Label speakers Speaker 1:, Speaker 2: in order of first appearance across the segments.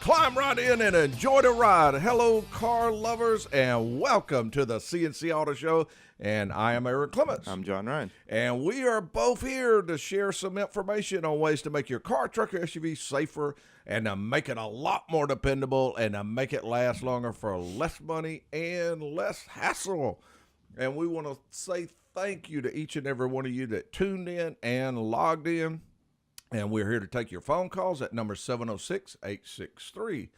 Speaker 1: Climb right in and enjoy the ride. Hello, car lovers, and welcome to the C&C Auto Show. And I am Eric Clements.
Speaker 2: I'm John Ryan.
Speaker 1: And we are both here to share some information on ways to make your car, truck, or SUV safer and to make it a lot more dependable and to make it last longer for less money and less hassle. And we want to say thank you to each and every one of you that tuned in and logged in. And we're here to take your phone calls at number 706-863-5800.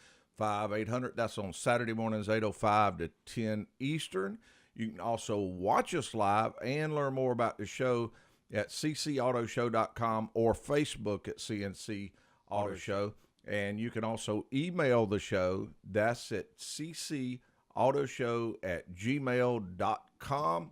Speaker 1: That's on Saturday mornings, 8:05 to 10 Eastern. You can also watch us live and learn more about the show at ccautoshow.com or Facebook at C&C Auto Show. And you can also email the show. That's at ccautoshow@gmail.com.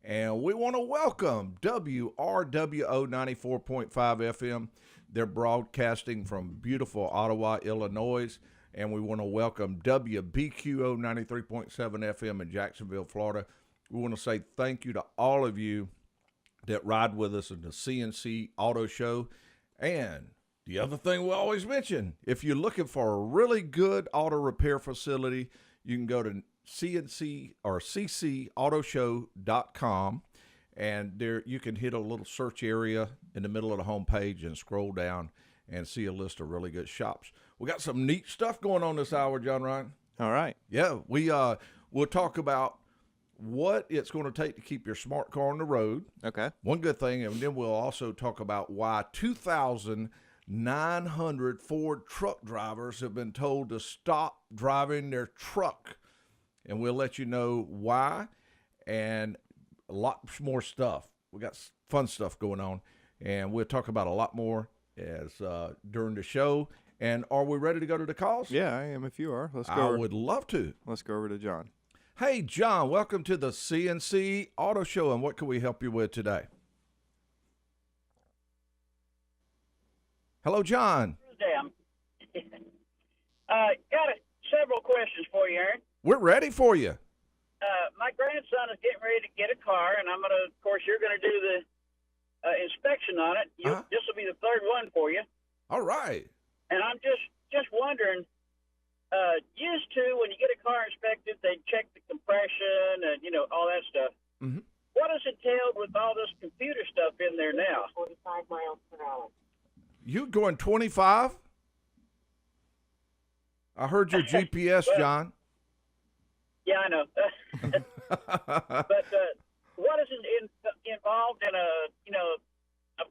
Speaker 1: And we want to welcome WRWO 94.5 FM. They're broadcasting from beautiful Ottawa, Illinois. And we want to welcome WBQO 93.7 FM in Jacksonville, Florida. We want to say thank you to all of you that ride with us in the C&C Auto Show. And the other thing we always mention, if you're looking for a really good auto repair facility, you can go to C&C or ccautoshow.com, and there you can hit a little search area in the middle of the homepage and scroll down and see a list of really good shops. We got some neat stuff going on this hour, John Ryan.
Speaker 2: All right.
Speaker 1: Yeah, we'll talk about what it's going to take to keep your smart car on the road.
Speaker 2: Okay.
Speaker 1: One good thing, and then we'll also talk about why 2,900 Ford truck drivers have been told to stop driving their truck. And we'll let you know why and a lot more stuff. We got fun stuff going on, and we'll talk about a lot more as during the show. And are we ready to go to the calls?
Speaker 2: Yeah, I am if you are.
Speaker 1: I would love to.
Speaker 2: Let's go over to John.
Speaker 1: Hey, John, welcome to the C&C Auto Show, and what can we help you with today? Hello, John.
Speaker 3: Got several questions for you, Aaron.
Speaker 1: We're ready for you.
Speaker 3: My grandson is getting ready to get a car, and of course, you're going to do the inspection on it. This will be the third one for you.
Speaker 1: All right.
Speaker 3: And I'm just wondering, used to, when you get a car inspected, they check the compression and, all that stuff.
Speaker 1: Mm-hmm.
Speaker 3: What is entailed with all this computer stuff in there now? 45 miles per hour.
Speaker 1: You going 25? I heard your GPS, John.
Speaker 3: Yeah, I know. But what is involved in a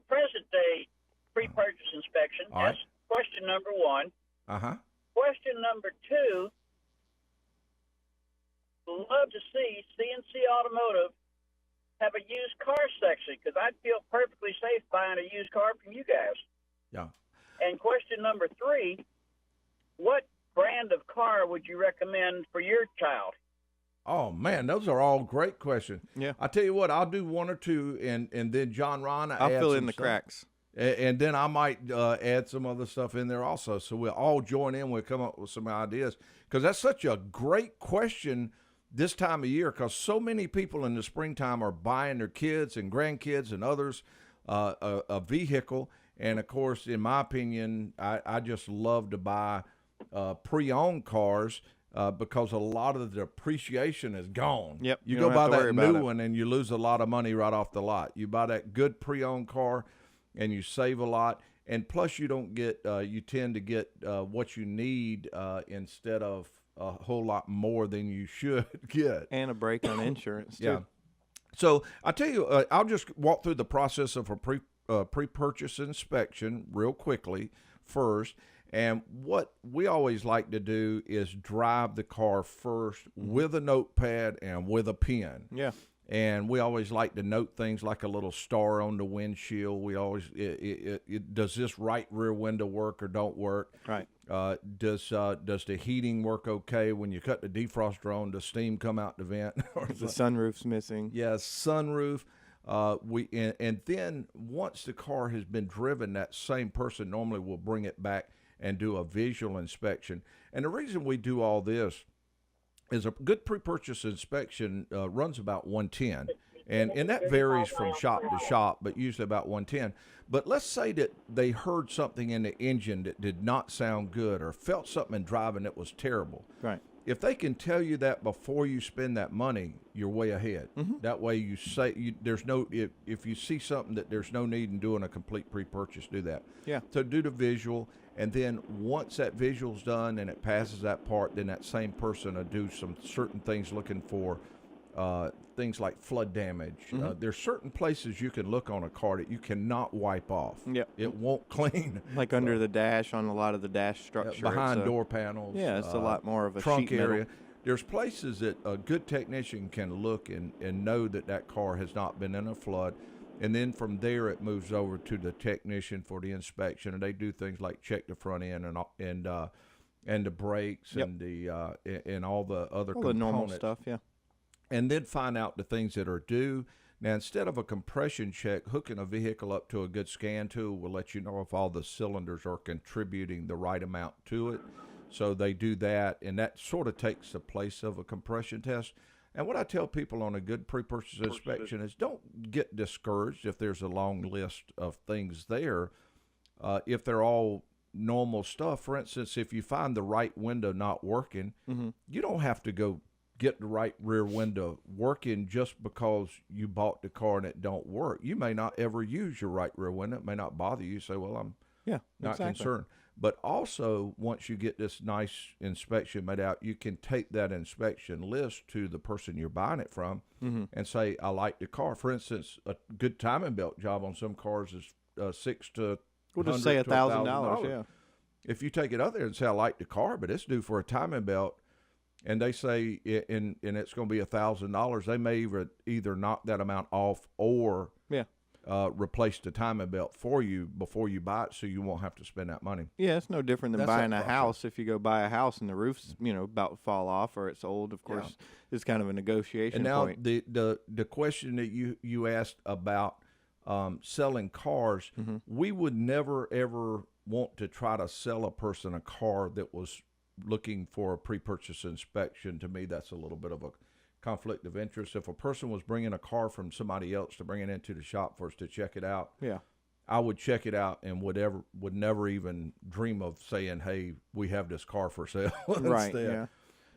Speaker 3: present day pre-purchase inspection?
Speaker 1: All right.
Speaker 3: That's question number one.
Speaker 1: Uh-huh.
Speaker 3: Question number two, love to see C&C Automotive have a used car section, because I'd feel perfectly safe buying a used car from you guys.
Speaker 1: Yeah.
Speaker 3: And question number three, what brand of car would you recommend for your child?
Speaker 1: Oh, man, those are all great questions.
Speaker 2: Yeah.
Speaker 1: I tell you what, I'll do one or two, and then John Ron,
Speaker 2: I'll fill in the cracks.
Speaker 1: And then I might add some other stuff in there also. So we'll all join in. We'll come up with some ideas, because that's such a great question this time of year, because so many people in the springtime are buying their kids and grandkids and others a vehicle. And, of course, in my opinion, I just love to buy pre-owned cars because a lot of the depreciation is gone.
Speaker 2: Yep.
Speaker 1: You go buy that new one and you lose a lot of money right off the lot. You buy that good pre-owned car and you save a lot. And plus you don't get, you tend to get what you need instead of a whole lot more than you should get.
Speaker 2: And a break on insurance, too.
Speaker 1: Yeah. So I tell you, I'll just walk through the process of a pre-purchase inspection real quickly first. And what we always like to do is drive the car first with a notepad and with a pen.
Speaker 2: Yeah.
Speaker 1: And we always like to note things like a little star on the windshield. We always, does this right rear window work or don't work?
Speaker 2: Right.
Speaker 1: Does the heating work okay? When you cut the defroster on, does steam come out the vent? Or
Speaker 2: The sunroof's missing.
Speaker 1: Yeah, sunroof. And then once the car has been driven, that same person normally will bring it back and do a visual inspection. And the reason we do all this is a good pre-purchase inspection runs about $110. And that varies from shop to shop, but usually about 110. But let's say that they heard something in the engine that did not sound good or felt something in driving that was terrible.
Speaker 2: Right.
Speaker 1: If they can tell you that before you spend that money, you're way ahead. That way you say there's no if you see something that there's no need in doing a complete pre-purchase, do that.
Speaker 2: Yeah.
Speaker 1: So do the visual, and then once that visual's done and it passes that part, then that same person will do some certain things looking for things like flood damage. There's certain places you can look on a car that you cannot wipe off.
Speaker 2: Yep.
Speaker 1: It won't clean.
Speaker 2: Like under the dash on a lot of the dash structure.
Speaker 1: Behind door panels.
Speaker 2: Yeah, it's a lot more of a
Speaker 1: trunk
Speaker 2: sheet metal.
Speaker 1: area. There's places that a good technician can look and know that car has not been in a flood. And then from there, it moves over to the technician for the inspection. And they do things like check the front end and the brakes and the and all the other components.
Speaker 2: The normal stuff, yeah.
Speaker 1: And then find out the things that are due. Now, instead of a compression check, hooking a vehicle up to a good scan tool will let you know if all the cylinders are contributing the right amount to it. So they do that, and that sort of takes the place of a compression test. And what I tell people on a good pre-purchase inspection is don't get discouraged if there's a long list of things there. If they're all normal stuff, for instance, if you find the right window not working, you don't have to go get the right rear window working just because you bought the car and it don't work. You may not ever use your right rear window. It may not bother you. Say, well, I'm not concerned. But also, once you get this nice inspection made out, you can take that inspection list to the person you're buying it from and say, I like the car. For instance, a good timing belt job on some cars is $600 to
Speaker 2: we'll just say $1,000, yeah.
Speaker 1: If you take it out there and say, I like the car, but it's due for a timing belt, and they say and it's going to be $1,000, they may either knock that amount off or replace the timing belt for you before you buy it, so you won't have to spend that money.
Speaker 2: Yeah, it's no different than buying a house. If you go buy a house and the roof's about to fall off or it's old, of course, it's kind of a negotiation point.
Speaker 1: And now the question that you asked about selling cars, we would never ever want to try to sell a person a car that was looking for a pre-purchase inspection. To me, that's a little bit of a conflict of interest. If a person was bringing a car from somebody else to bring it into the shop for us to check it out, I would check it out and would never even dream of saying, hey, we have this car for sale.
Speaker 2: Right, yeah.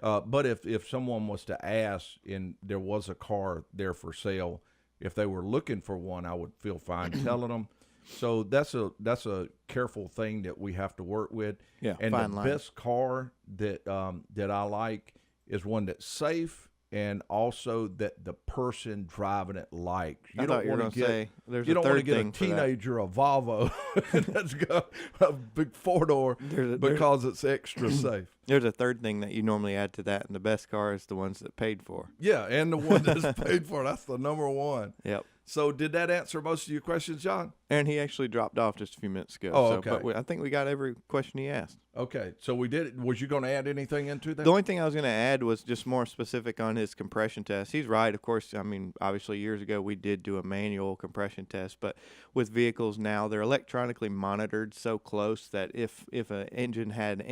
Speaker 1: But if someone was to ask and there was a car there for sale, if they were looking for one, I would feel fine telling them. So that's a careful thing that we have to work with.
Speaker 2: Yeah,
Speaker 1: and the best car that I like is one that's safe and also that the person driving it likes. You don't want to get a teenager a Volvo that's got a big 4-door because it's extra safe.
Speaker 2: There's a third thing that you normally add to that, and the best car is the ones that paid for.
Speaker 1: Yeah, and the one that's paid for. That's the number one.
Speaker 2: Yep.
Speaker 1: So did that answer most of your questions, John?
Speaker 2: And he actually dropped off just a few minutes ago.
Speaker 1: Oh, okay.
Speaker 2: But I think we got every question he asked.
Speaker 1: Okay, so we did it. Was you going to add anything into that?
Speaker 2: The only thing I was going to add was just more specific on his compression test. He's right, of course. I mean, obviously years ago we did do a manual compression test, but with vehicles now, they're electronically monitored so close that if an engine had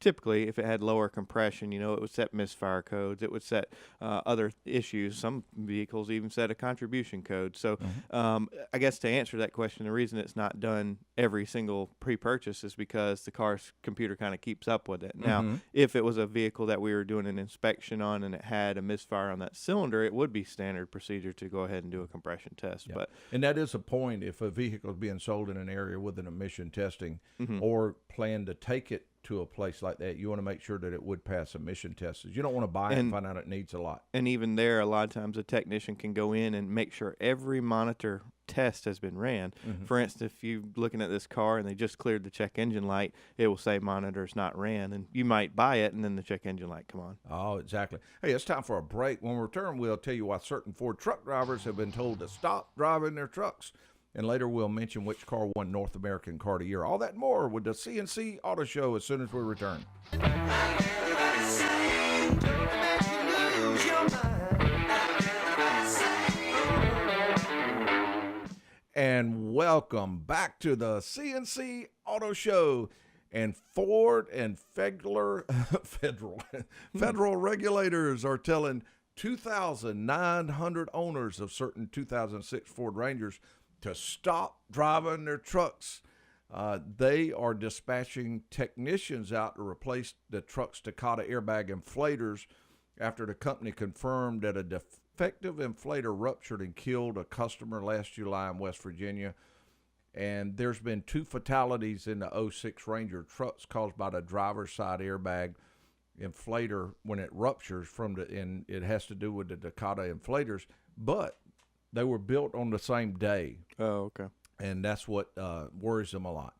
Speaker 2: typically, if it had lower compression, it would set misfire codes. It would set other issues. Some vehicles even set a contribution code. So I guess to answer that question, the reason it's not done every single pre-purchase is because the car's computer kind of keeps up with it. Now, if it was a vehicle that we were doing an inspection on and it had a misfire on that cylinder, it would be standard procedure to go ahead and do a compression test.
Speaker 1: Yeah.
Speaker 2: But
Speaker 1: and that is a point if a vehicle is being sold in an area with an emission testing or plan to take it to a place like that, you want to make sure that it would pass emission tests. You don't want to buy it and find out it needs a lot.
Speaker 2: And even there, a lot of times a technician can go in and make sure every monitor test has been ran. For instance, if you're looking at this car and they just cleared the check engine light, it will say monitor's not ran, and you might buy it and then the check engine light come on.
Speaker 1: Oh, exactly. Hey, it's time for a break. When we return, we'll tell you why certain Ford truck drivers have been told to stop driving their trucks. And later we'll mention which car won North American Car of the Year. All that and more with the C&C Auto Show as soon as we return. And welcome back to the C&C Auto Show. And Ford and federal regulators are telling 2,900 owners of certain 2006 Ford Rangers to stop driving their trucks. They are dispatching technicians out to replace the truck's Takata airbag inflators after the company confirmed that a defective inflator ruptured and killed a customer last July in West Virginia. And there's been 2 fatalities in the 06 Ranger trucks caused by the driver's side airbag inflator when it ruptures and it has to do with the Takata inflators, but they were built on the same day.
Speaker 2: Oh, okay.
Speaker 1: And that's what worries them a lot.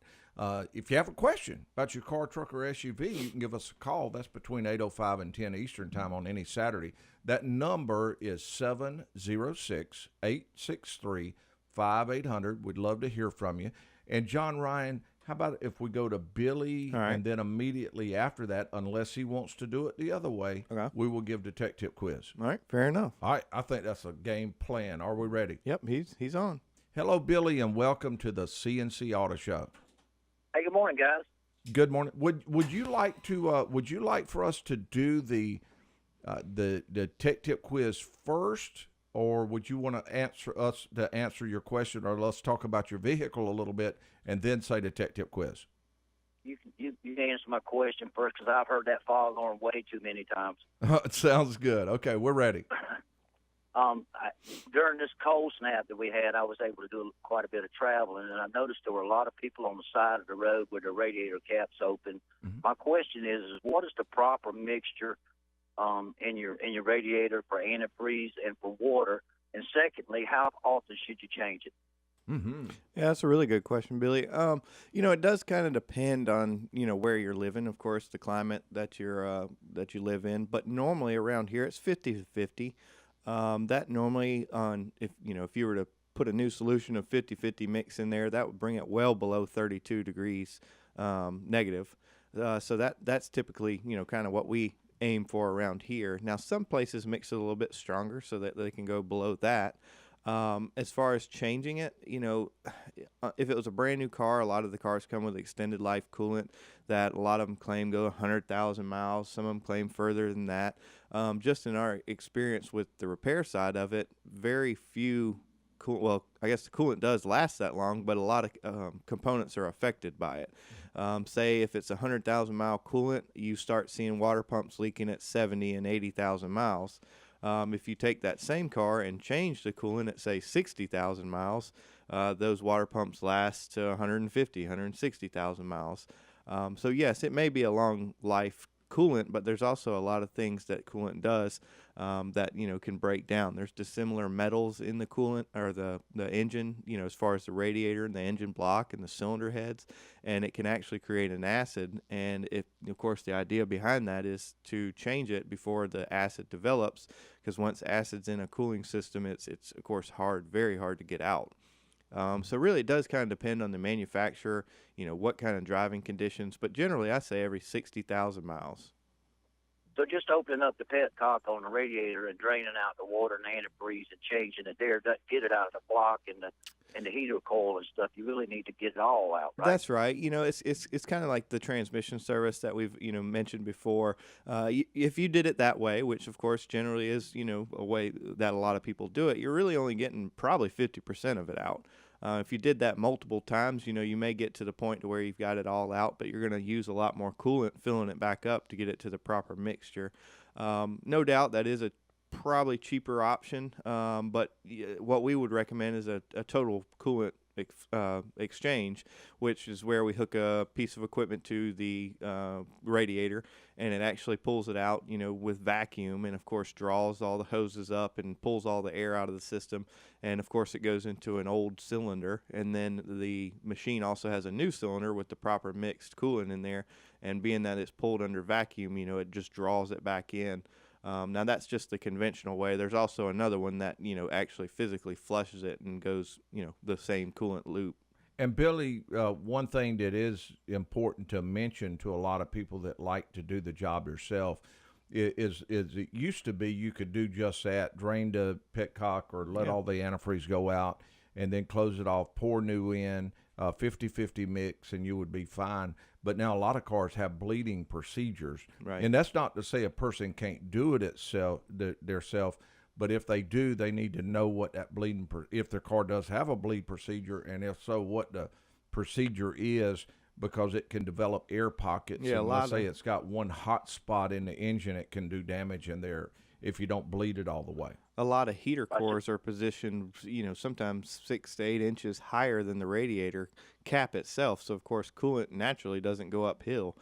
Speaker 1: If you have a question about your car, truck, or SUV, you can give us a call. That's between 8:05 and 10 Eastern time on any Saturday. That number is 706-863-5800. We'd love to hear from you. And John Ryan, how about if we go to Billy and then immediately after that, unless he wants to do it the other way, we will give the tech tip quiz.
Speaker 2: All right, fair enough.
Speaker 1: All right, I think that's a game plan. Are we ready?
Speaker 2: Yep, he's on.
Speaker 1: Hello, Billy, and welcome to the C&C Auto Show.
Speaker 3: Hey, good morning, guys.
Speaker 1: Good morning. Would you like to for us to do the tech tip quiz first, or would you want to answer your question, or let's talk about your vehicle a little bit and then say the tech tip quiz?
Speaker 3: You answer my question first, because I've heard that foghorn way too many times.
Speaker 1: It sounds good. Okay, we're ready.
Speaker 3: During this cold snap that we had, I was able to do quite a bit of traveling, and I noticed there were a lot of people on the side of the road with their radiator caps open. Mm-hmm. My question is what is the proper mixture in your radiator for antifreeze and for water? And secondly, how often should you change it?
Speaker 2: Mm-hmm. Yeah, that's a really good question, Billy. It does kind of depend on, where you're living, of course, the climate that you live in. But normally around here, it's 50-50. That normally if you were to put a new solution of 50-50 mix in there, that would bring it well below 32 degrees negative. So that's typically, kind of what we aim for around here. Now, some places mix it a little bit stronger so that they can go below that. As far as changing it, if it was a brand new car, a lot of the cars come with extended life coolant that a lot of them claim go 100,000 miles. Some of them claim further than that. Just in our experience with the repair side of it, very few I guess the coolant does last that long, but a lot of components are affected by it. Say if it's a 100,000 mile coolant, you start seeing water pumps leaking at 70 and 80,000 miles. If you take that same car and change the coolant at, say, 60,000 miles, those water pumps last to 150, 160,000 miles. So, yes, it may be a long life coolant, but there's also a lot of things that coolant does that, can break down. There's dissimilar metals in the coolant or the engine, as far as the radiator and the engine block and the cylinder heads, and it can actually create an acid. And of course, the idea behind that is to change it before the acid develops, because once acid's in a cooling system, it's of course very hard to get out. So really it does kind of depend on the manufacturer, what kind of driving conditions, but generally I say every 60,000 miles.
Speaker 3: So just opening up the petcock on the radiator and draining out the water and antifreeze and changing it there, get it out of the block and the heater coil and stuff. You really need to get it all out, right? That's
Speaker 2: right. It's kind of like the transmission service that we've mentioned before. If you did it that way, which of course generally is a way that a lot of people do it, you're really only getting probably 50% of it out. If you did that multiple times, you may get to the point to where you've got it all out, but you're going to use a lot more coolant filling it back up to get it to the proper mixture. No doubt that is a probably cheaper option, but what we would recommend is a total coolant exchange, which is where we hook a piece of equipment to the radiator, and it actually pulls it out, with vacuum, and of course draws all the hoses up and pulls all the air out of the system, and of course it goes into an old cylinder, and then the machine also has a new cylinder with the proper mixed coolant in there, and being that it's pulled under vacuum, it just draws it back in. Now that's just the conventional way. There's also another one that, actually physically flushes it and goes, the same coolant loop.
Speaker 1: And Billy, one thing that is important to mention to a lot of people that like to do the job yourself is it used to be you could do just that, drain the petcock or let all the antifreeze go out and then close it off, pour new in. 50-50 mix, and you would be fine. But now a lot of cars have bleeding procedures.
Speaker 2: Right.
Speaker 1: And that's not to say a person can't do it theirself, but if they do, they need to know what that bleeding, if their car does have a bleed procedure, and if so, what the procedure is, because it can develop air pockets.
Speaker 2: Yeah,
Speaker 1: and let's say it's got one hot spot in the engine, it can do damage in there if you don't bleed it all the way.
Speaker 2: A lot of heater cores are positioned, sometimes 6 to 8 inches higher than the radiator cap itself. So, of course, coolant naturally doesn't go uphill.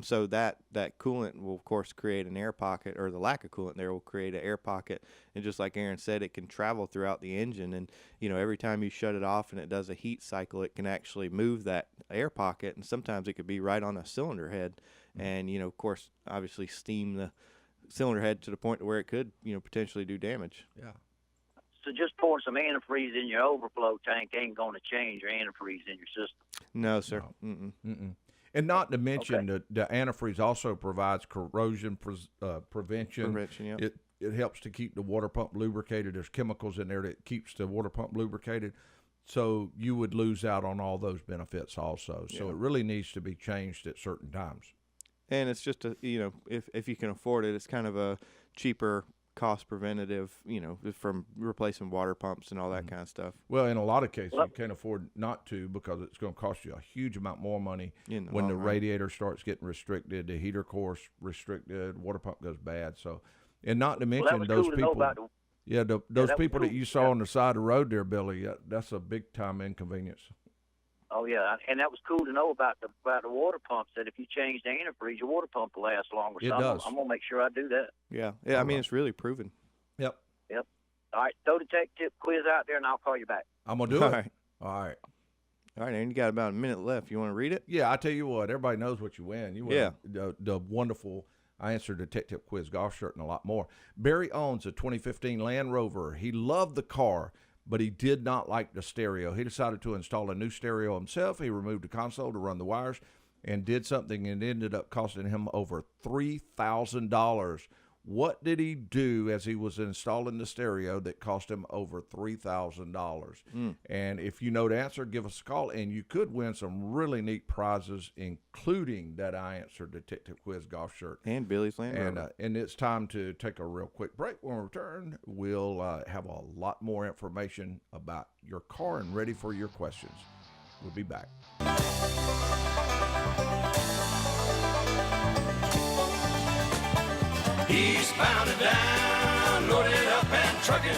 Speaker 2: So that coolant will, of course, create an air pocket, or the lack of coolant there will create an air pocket. And just like Aaron said, it can travel throughout the engine. And, every time you shut it off and it does a heat cycle, it can actually move that air pocket. And sometimes it could be right on a cylinder head. And, of course, obviously steam the cylinder head to the point where it could, potentially do damage.
Speaker 1: Yeah.
Speaker 3: So just pouring some antifreeze in your overflow tank ain't going to change your antifreeze in your system.
Speaker 2: No, sir.
Speaker 1: No. And not to mention the antifreeze also provides corrosion prevention.
Speaker 2: Yep.
Speaker 1: It helps to keep the water pump lubricated. There's chemicals in there that keeps the water pump lubricated. So you would lose out on all those benefits also. So it really needs to be changed at certain times.
Speaker 2: And it's just if you can afford it, it's kind of a cheaper cost preventative, from replacing water pumps and all that kind of stuff.
Speaker 1: Well, in a lot of cases, you can't afford not to, because it's going to cost you a huge amount more money when the radiator starts getting restricted, the heater core's restricted, water pump goes bad. So, and not to mention those people. Those people that you saw on the side of the road there, Billy. That's a big time inconvenience.
Speaker 3: Oh yeah, and that was cool to know about the water pumps. That if you change the antifreeze, your water pump will last longer.
Speaker 1: It does.
Speaker 3: I'm gonna make sure I do that.
Speaker 2: Yeah. I mean, it's really proven.
Speaker 1: Yep.
Speaker 3: All right, throw the tech tip quiz out there, and I'll call you back.
Speaker 1: I'm gonna do it. All right.
Speaker 2: All right, Aaron, you got about a minute left. You want to read it?
Speaker 1: Yeah, I tell you what, everybody knows what you win. You win the wonderful I answered the Tech Tip Quiz golf shirt and a lot more. Barry owns a 2015 Land Rover. He loved the car, but he did not like the stereo. He decided to install a new stereo himself. He removed the console to run the wires and did something, and ended up costing him over $3,000. What did he do as he was installing the stereo that cost him over $3,000? And if you know the answer, give us a call, and you could win some really neat prizes, including that I answered the Tech Tip Quiz golf shirt.
Speaker 2: And Billy's Land Rover.
Speaker 1: And it's time to take a real quick break. When we return, we'll have a lot more information about your car and ready for your questions. We'll be back.
Speaker 4: Eastbound and down, loaded up and trucking.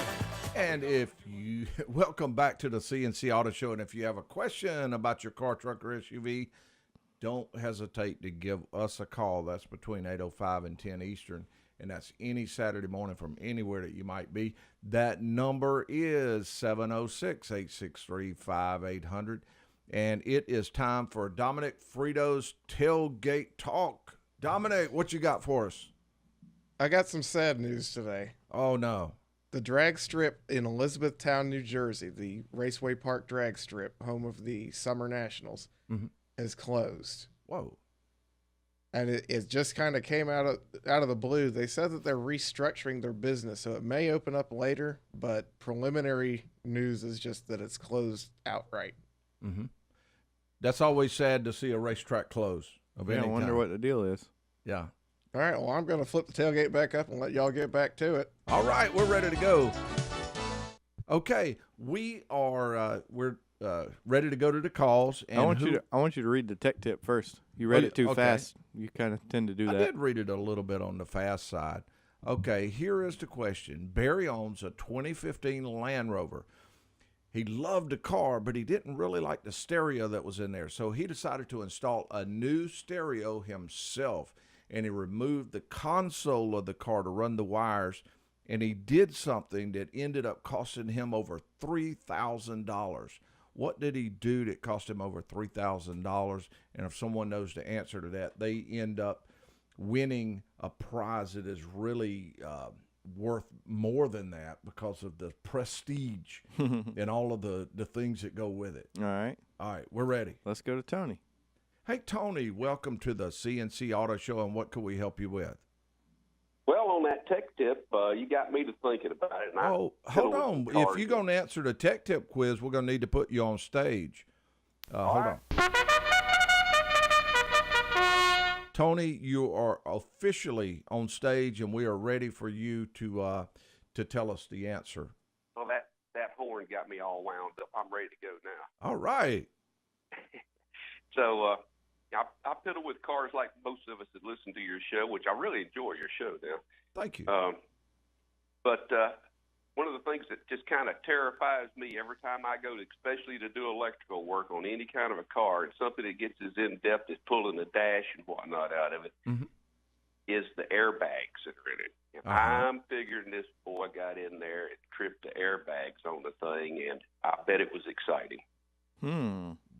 Speaker 1: And if you welcome back to the C&C Auto Show, and if you have a question about your car, truck, or SUV, don't hesitate to give us a call. That's between 8:05 and 10 Eastern, and that's any Saturday morning from anywhere that you might be. That number is 706-863-5800, and it is time for Dominic Frito's Tailgate Talk. Dominic, what you got for us?
Speaker 5: I got some sad news today.
Speaker 1: Oh, no.
Speaker 5: The drag strip in Elizabethtown, New Jersey, the Raceway Park drag strip, home of the Summer Nationals, is closed.
Speaker 1: Whoa.
Speaker 5: And it just kind of came out of the blue. They said that they're restructuring their business, so it may open up later, but preliminary news is just that it's closed outright.
Speaker 1: That's always sad to see a racetrack close.
Speaker 2: I wonder what the deal is.
Speaker 1: Yeah.
Speaker 5: All right, well, I'm going to flip the tailgate back up and let y'all get back to it.
Speaker 1: All right, we're ready to go. Okay, we are we're ready to go to the calls. And
Speaker 2: I want you to read the tech tip first. You read it too fast. You kind of tend to do that.
Speaker 1: I did read it a little bit on the fast side. Okay, here is the question. Barry owns a 2015 Land Rover. He loved the car, but he didn't really like the stereo that was in there, so he decided to install a new stereo himself. And he removed the console of the car to run the wires, and he did something that ended up costing him over $3,000. What did he do that cost him over $3,000? And if someone knows the answer to that, they end up winning a prize that is really worth more than that because of the prestige and all of the things that go with it.
Speaker 2: All right,
Speaker 1: we're ready.
Speaker 2: Let's go to Tony.
Speaker 1: Hey, Tony, welcome to the C&C Auto Show, and what can we help you with?
Speaker 6: Well, on that tech tip, you got me to thinking about it.
Speaker 1: Hold on. If you're going to answer the tech tip quiz, we're going to need to put you on stage. Hold on. Tony, you are officially on stage, and we are ready for you to tell us the answer.
Speaker 6: Well, that horn got me all wound up. I'm ready to go now.
Speaker 1: All right.
Speaker 6: So I piddle with cars like most of us that listen to your show, which I really enjoy your show now.
Speaker 1: Thank you.
Speaker 6: But one of the things that just kind of terrifies me every time I go, especially to do electrical work on any kind of a car, and something that gets as in-depth as pulling the dash and whatnot out of it, is the airbags that are in it. And I'm figuring this boy got in there and tripped the airbags on the thing, and I bet it was exciting.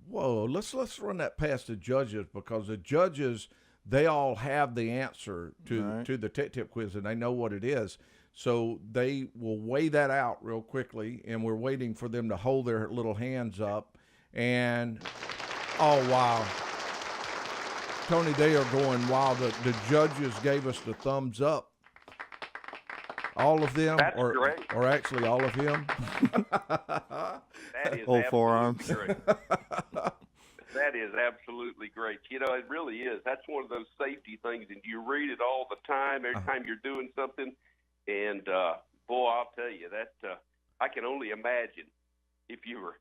Speaker 1: Whoa, let's run that past the judges, because the judges, they all have the answer to the tech tip quiz, and they know what it is. So they will weigh that out real quickly, and we're waiting for them to hold their little hands up. And, oh, wow. Tony, they are going wild. The judges gave us the thumbs up. All of them,
Speaker 6: That's great.
Speaker 1: or actually all of him.
Speaker 6: That is
Speaker 2: Whole forearms.
Speaker 6: great. That is absolutely great. You know, it really is. That's one of those safety things, and you read it all the time, every time you're doing something. And boy, I'll tell you that I can only imagine if you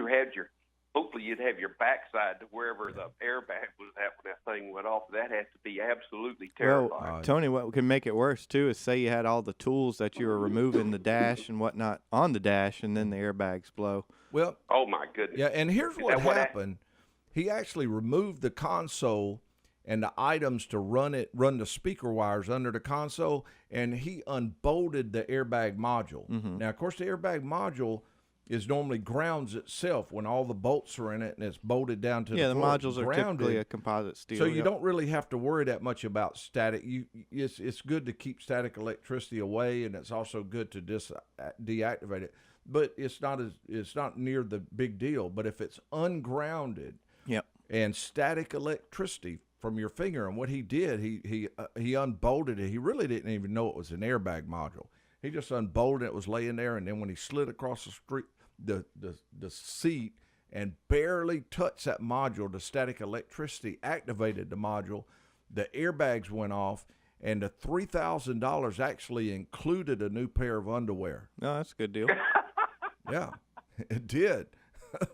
Speaker 6: had your, hopefully you'd have your backside to wherever the airbag was at when that thing went off. That has to be absolutely terrifying.
Speaker 2: Well, Tony, what can make it worse too is say you had all the tools that you were removing the dash and whatnot on the dash, and then the airbags blow.
Speaker 1: Well,
Speaker 6: oh my goodness.
Speaker 1: Yeah, and here's what happened. He actually removed the console and the items to run the speaker wires under the console, and he unbolted the airbag module. Now, of course, the airbag module is normally grounds itself when all the bolts are in it and it's bolted down to the floor.
Speaker 2: Yeah, the modules are typically a composite steel.
Speaker 1: So you don't really have to worry that much about static. It's good to keep static electricity away, and it's also good to deactivate it. But it's not near the big deal. But if it's ungrounded and static electricity from your finger, and what he did, he unbolted it. He really didn't even know it was an airbag module. He just unbolted it. It was laying there, and then when he slid across the street, the seat, and barely touched that module, the static electricity activated the module. The airbags went off, and the $3,000 actually included a new pair of underwear.
Speaker 2: No, that's a good deal.
Speaker 1: Yeah, it did.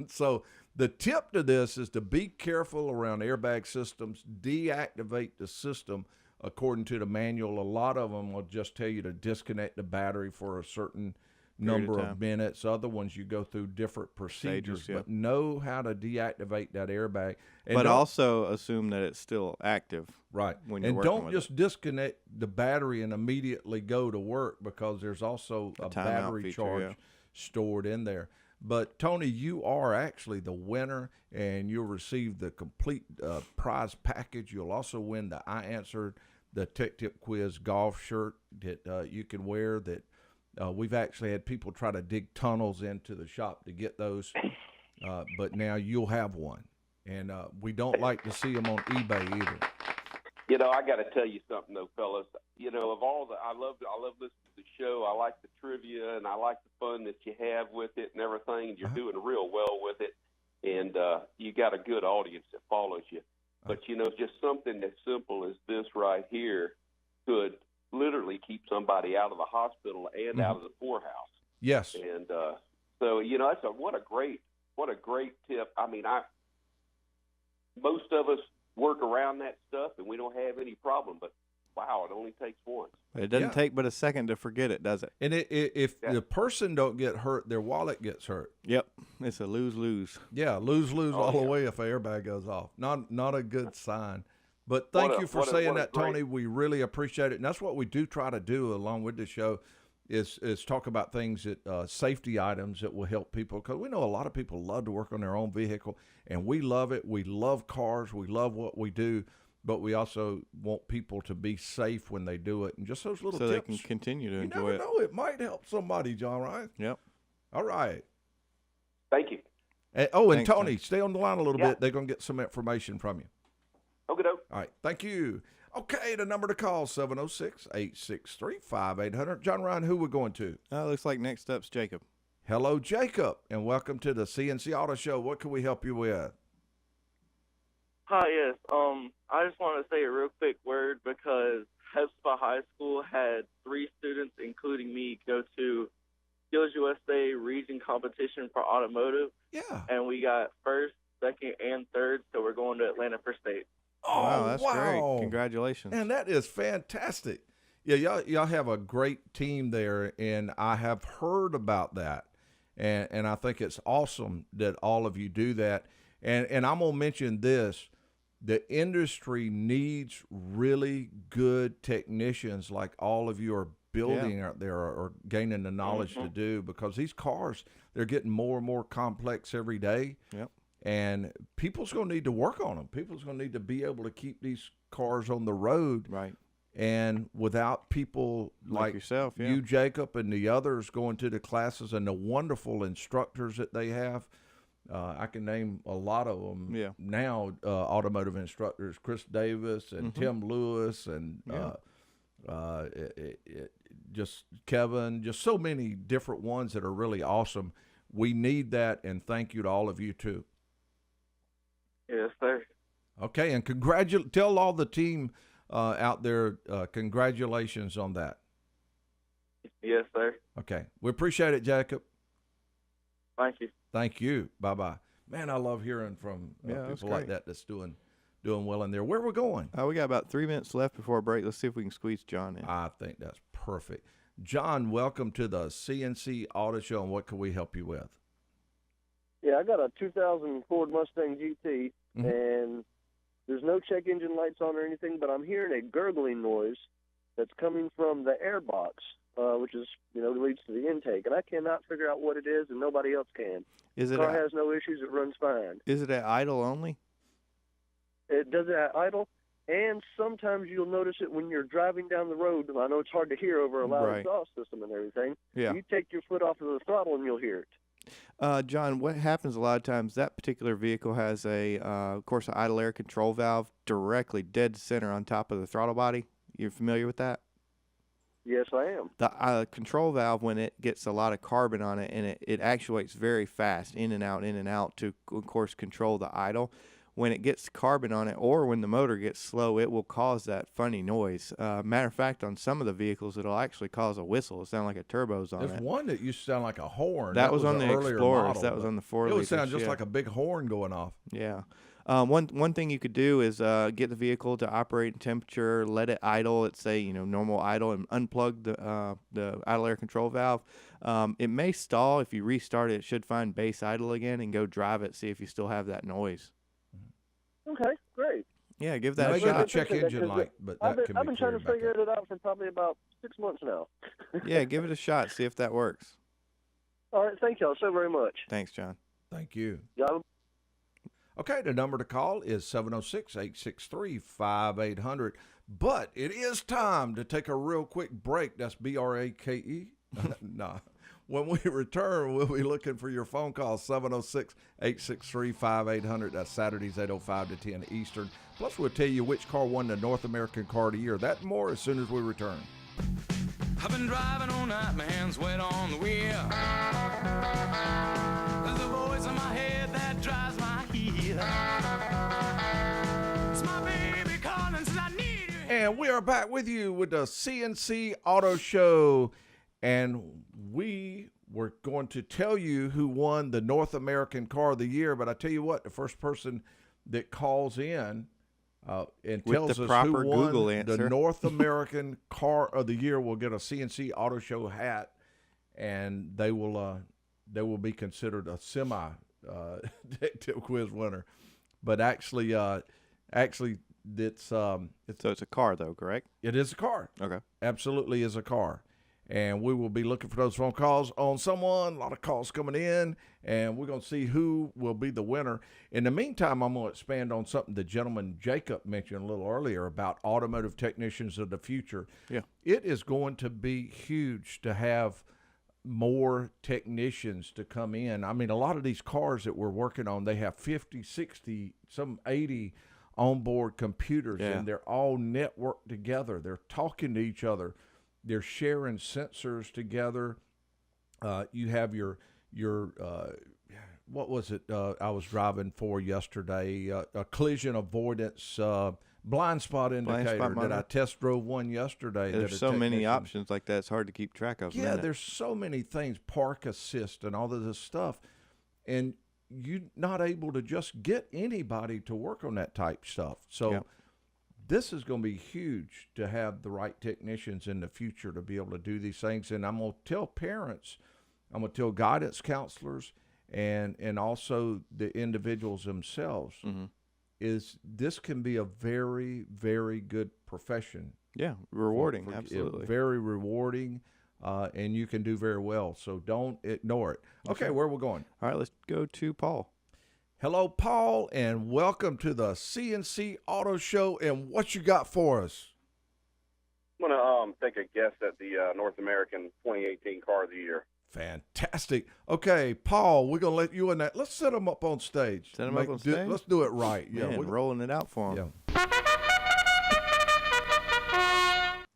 Speaker 1: So the tip to this is to be careful around airbag systems. Deactivate the system according to the manual. A lot of them will just tell you to disconnect the battery for a certain number of minutes. Other ones you go through different procedures, but know how to deactivate that airbag. And
Speaker 2: but also assume that it's still active.
Speaker 1: Right.
Speaker 2: When you're
Speaker 1: and
Speaker 2: working
Speaker 1: don't
Speaker 2: with
Speaker 1: just disconnect the battery and immediately go to work, because there's also a battery
Speaker 2: feature,
Speaker 1: charge stored in there. But, Tony, you are actually the winner, and you'll receive the complete prize package. You'll also win the I Answered the Tech Tip Quiz golf shirt that you can wear. That we've actually had people try to dig tunnels into the shop to get those, but now you'll have one. And we don't like to see them on eBay either.
Speaker 6: You know, I got to tell you something, though, fellas. You know, of all I love listening to the show. I like the trivia, and I like the fun that you have with it and everything. And you're doing real well with it, and you got a good audience that follows you. But, you know, just something as simple as this right here could literally keep somebody out of the hospital and out of the poorhouse.
Speaker 1: Yes.
Speaker 6: And so, you know, what a great tip. I mean, most of us work around that stuff, and we don't have any problem. But wow, it only takes one.
Speaker 2: It doesn't take but a second to forget it, does it?
Speaker 1: And if the person don't get hurt, their wallet gets hurt.
Speaker 2: Yep, it's a lose-lose.
Speaker 1: Yeah, lose-lose all the way if an airbag goes off. Not a good sign. But thank you for saying that, Tony. We really appreciate it, and that's what we do try to do along with the show. Is talk about things that safety items that will help people, because we know a lot of people love to work on their own vehicle, and we love it. We love cars. We love what we do, but we also want people to be safe when they do it, and just those little
Speaker 2: tips. So they can continue to enjoy it.
Speaker 1: You never know. It might help somebody, John, right?
Speaker 2: Yep.
Speaker 1: All right.
Speaker 6: Thank you.
Speaker 1: And,
Speaker 2: Thanks,
Speaker 1: Tony, stay on the line a little bit. They're going to get some information from you.
Speaker 6: Okay,
Speaker 1: All right. Thank you. Okay, the number to call, 706-863-5800. John Ryan, who we're going to?
Speaker 2: Looks like next up's Jacob.
Speaker 1: Hello, Jacob, and welcome to the C&C Auto Show. What can we help you with?
Speaker 7: Hi, yes. I just want to say a real quick word because Hespa High School had 3 students, including me, go to Skills USA region competition for automotive.
Speaker 1: Yeah.
Speaker 7: And we got first, second, and third, so we're going to Atlanta for state.
Speaker 1: Oh,
Speaker 2: wow, that's great. Congratulations.
Speaker 1: And that is fantastic. Yeah, y'all have a great team there, and I have heard about that. And I think it's awesome that all of you do that. And I'm going to mention this. The industry needs really good technicians like all of you are building out there or gaining the knowledge to do, because these cars, they're getting more and more complex every day.
Speaker 2: Yep.
Speaker 1: And people's going to need to work on them. People's going to need to be able to keep these cars on the road.
Speaker 2: Right.
Speaker 1: And without people like
Speaker 2: yourself,
Speaker 1: you, Jacob, and the others going to the classes and the wonderful instructors that they have, I can name a lot of them now, automotive instructors, Chris Davis and Tim Lewis and just Kevin, just so many different ones that are really awesome. We need that, and thank you to all of you, too.
Speaker 7: Yes, sir.
Speaker 1: Okay, and tell all the team out there, congratulations on that.
Speaker 7: Yes, sir.
Speaker 1: Okay. We appreciate it, Jacob.
Speaker 7: Thank you.
Speaker 1: Thank you. Bye-bye. Man, I love hearing from people like that that's doing well in there. Where are we going?
Speaker 2: We got about 3 minutes left before a break. Let's see if we can squeeze John in.
Speaker 1: I think that's perfect. John, welcome to the C&C Auto Show, and what can we help you with?
Speaker 8: Yeah, I got a 2000 Ford Mustang GT, and there's no check engine lights on or anything, but I'm hearing a gurgling noise that's coming from the air box, which is, leads to the intake, and I cannot figure out what it is, and nobody else can. The car has no issues. It runs fine.
Speaker 2: Is it at idle only?
Speaker 8: It does it at idle, and sometimes you'll notice it when you're driving down the road. I know it's hard to hear over a loud exhaust system and everything.
Speaker 2: Yeah.
Speaker 8: You take your foot off of the throttle, and you'll hear it.
Speaker 2: John, what happens a lot of times, that particular vehicle has of course, an idle air control valve directly dead center on top of the throttle body. You're familiar with that?
Speaker 8: Yes, I am.
Speaker 2: The control valve, when it gets a lot of carbon on it, and it actuates very fast, in and out to, of course, control the idle. When it gets carbon on it, or when the motor gets slow, it will cause that funny noise. Matter of fact, on some of the vehicles, it'll actually cause a whistle. It sounds like a turbo's on it.
Speaker 1: There's one that used to sound like a horn.
Speaker 2: That was on the Explorers.
Speaker 1: Model,
Speaker 2: that was on the 4
Speaker 1: It
Speaker 2: liters.
Speaker 1: would sound just like a big horn going off.
Speaker 2: Yeah. One thing you could do is get the vehicle to operate in temperature, let it idle at, say, normal idle, and unplug the idle air control valve. It may stall. If you restart it, it should find base idle again, and go drive it, see if you still have that noise.
Speaker 8: Okay, great.
Speaker 2: Yeah, give that a
Speaker 1: Get a
Speaker 2: shot.
Speaker 1: check engine light, but
Speaker 8: I've
Speaker 1: that can be
Speaker 8: been trying to
Speaker 1: cleared
Speaker 8: figure
Speaker 1: back
Speaker 8: it out for probably about 6 months now.
Speaker 2: Yeah, give it a shot. See if that works.
Speaker 8: All right, thank y'all so very much.
Speaker 2: Thanks, John.
Speaker 1: Thank you.
Speaker 8: Y'all.
Speaker 1: Okay, the number to call is 706-863-5800. But it is time to take a real quick break. That's B-R-A-K-E. Nah. When we return, we'll be looking for your phone call, 706-863-5800. That's Saturdays, 8:05 to 10 Eastern. Plus, we'll tell you which car won the North American Car of the Year. That and more as soon as we return.
Speaker 4: I've been driving all night, my hands wet on the wheel. There's a voice in my head that drives my heel. It's my baby calling, says I need you.
Speaker 1: And we are back with you with the C&C Auto Show. And we were going to tell you who won the North American Car of the Year. But I tell you what, the first person that calls in and tells us who won
Speaker 2: Google
Speaker 1: the
Speaker 2: answer.
Speaker 1: North American Car of the Year will get a C&C Auto Show hat, and they will be considered a semi detective quiz winner. But actually, it's
Speaker 2: So it's a car, though, correct?
Speaker 1: it is a car.
Speaker 2: Okay.
Speaker 1: Absolutely is a car. And we will be looking for those phone calls on someone. A lot of calls coming in, and we're going to see who will be the winner. In the meantime, I'm going to expand on something the gentleman Jacob mentioned a little earlier about automotive technicians of the future.
Speaker 2: Yeah.
Speaker 1: It is going to be huge to have more technicians to come in. I mean, a lot of these cars that we're working on, they have 50, 60, some 80 onboard computers, and they're all networked together. They're talking to each other. They're sharing sensors together. You have your your what was it I was driving for yesterday? A collision avoidance blind spot indicator. That I
Speaker 2: monitor.
Speaker 1: test drove one yesterday.
Speaker 2: There's so many options like that. It's hard to keep track of.
Speaker 1: Yeah, there's so many things, park assist and all of this stuff. And you're not able to just get anybody to work on that type stuff. So this is going to be huge to have the right technicians in the future to be able to do these things. And I'm going to tell parents, I'm going to tell guidance counselors, and also the individuals themselves, is this can be a very, very good profession.
Speaker 2: Yeah, rewarding, absolutely.
Speaker 1: Very rewarding, and you can do very well. So don't ignore it. Okay, where are we going?
Speaker 2: All right, let's go to Paul.
Speaker 1: Hello, Paul, and welcome to the C&C Auto Show. And what you got for us?
Speaker 9: I'm going to take a guess at the North American 2018 Car of the Year.
Speaker 1: Fantastic. Okay, Paul, we're going to let you in that. Let's set them up on stage.
Speaker 2: Set them up on stage?
Speaker 1: Let's do it right.
Speaker 2: Man, we're rolling it out for them.
Speaker 1: Yeah.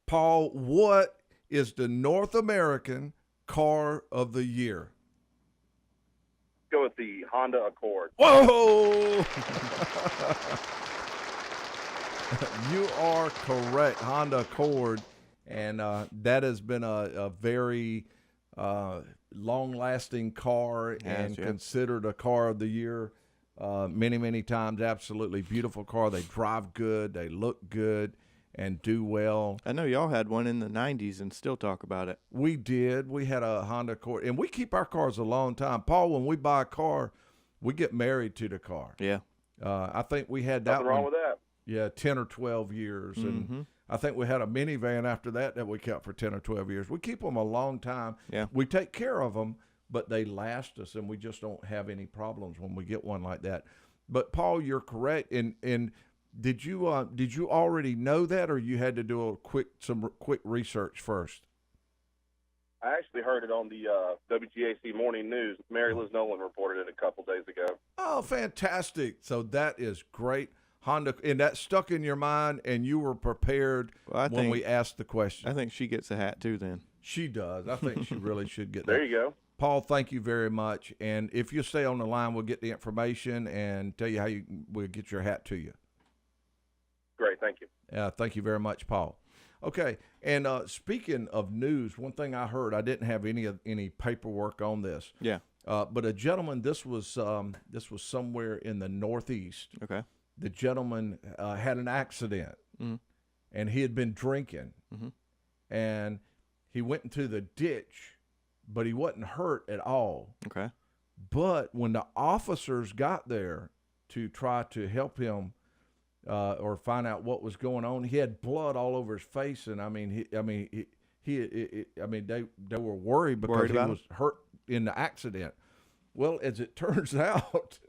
Speaker 1: Paul, what is the North American Car of the Year?
Speaker 9: Go with the Honda Accord.
Speaker 1: Whoa! You are correct, Honda Accord, and that has been a very long-lasting car and considered a car of the year many, many times. Absolutely beautiful car. They drive good, they look good, and do well.
Speaker 2: I know y'all had one in the 90s and still talk about it.
Speaker 1: We did. We had a Honda Accord, and we keep our cars a long time. Paul, when we buy a car, we get married to the car.
Speaker 2: Yeah.
Speaker 1: I think we had that
Speaker 9: Nothing wrong with that.
Speaker 1: Yeah, 10 or 12 years. And I think we had a minivan after that we kept for 10 or 12 years. We keep them a long time.
Speaker 2: Yeah.
Speaker 1: We take care of them, but they last us, and we just don't have any problems when we get one like that. But, Paul, you're correct. And did you already know that, or you had to do some quick research first?
Speaker 9: I actually heard it on the WGAC Morning News. Mary Liz Nolan reported it a couple days ago.
Speaker 1: Oh, fantastic. So that is great. Honda, and that stuck in your mind, and you were prepared when we asked the question.
Speaker 2: I think she gets a hat too then.
Speaker 1: She does. I think she really should get that.
Speaker 9: There you go.
Speaker 1: Paul, thank you very much. And if you stay on the line, we'll get the information and tell you how we'll get your hat to you.
Speaker 9: Great. Thank you.
Speaker 1: Thank you very much, Paul. Okay, and speaking of news, one thing I heard, I didn't have any paperwork on this.
Speaker 2: Yeah.
Speaker 1: But a gentleman, this was somewhere in the Northeast.
Speaker 2: Okay.
Speaker 1: The gentleman had an accident, and he had been drinking, and he went into the ditch, but he wasn't hurt at all.
Speaker 2: Okay.
Speaker 1: But when the officers got there to try to help him or find out what was going on, he had blood all over his face, and they were worried because he was hurt in the accident. Well, as it turns out,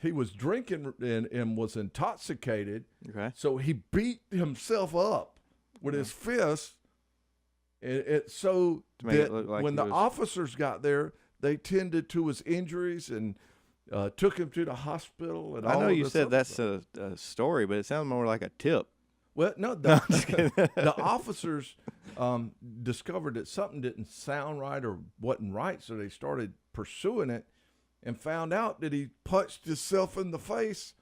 Speaker 1: he was drinking and was intoxicated.
Speaker 2: Okay.
Speaker 1: So he beat himself up with his fist. So that
Speaker 2: like
Speaker 1: when the officers got there, they tended to his injuries and took him to the hospital. And
Speaker 2: I know you said that's
Speaker 1: stuff.
Speaker 2: a story, but it sounds more like a tip.
Speaker 1: Well, no, the officers discovered that something didn't sound right or wasn't right, so they started pursuing it and found out that he punched himself in the face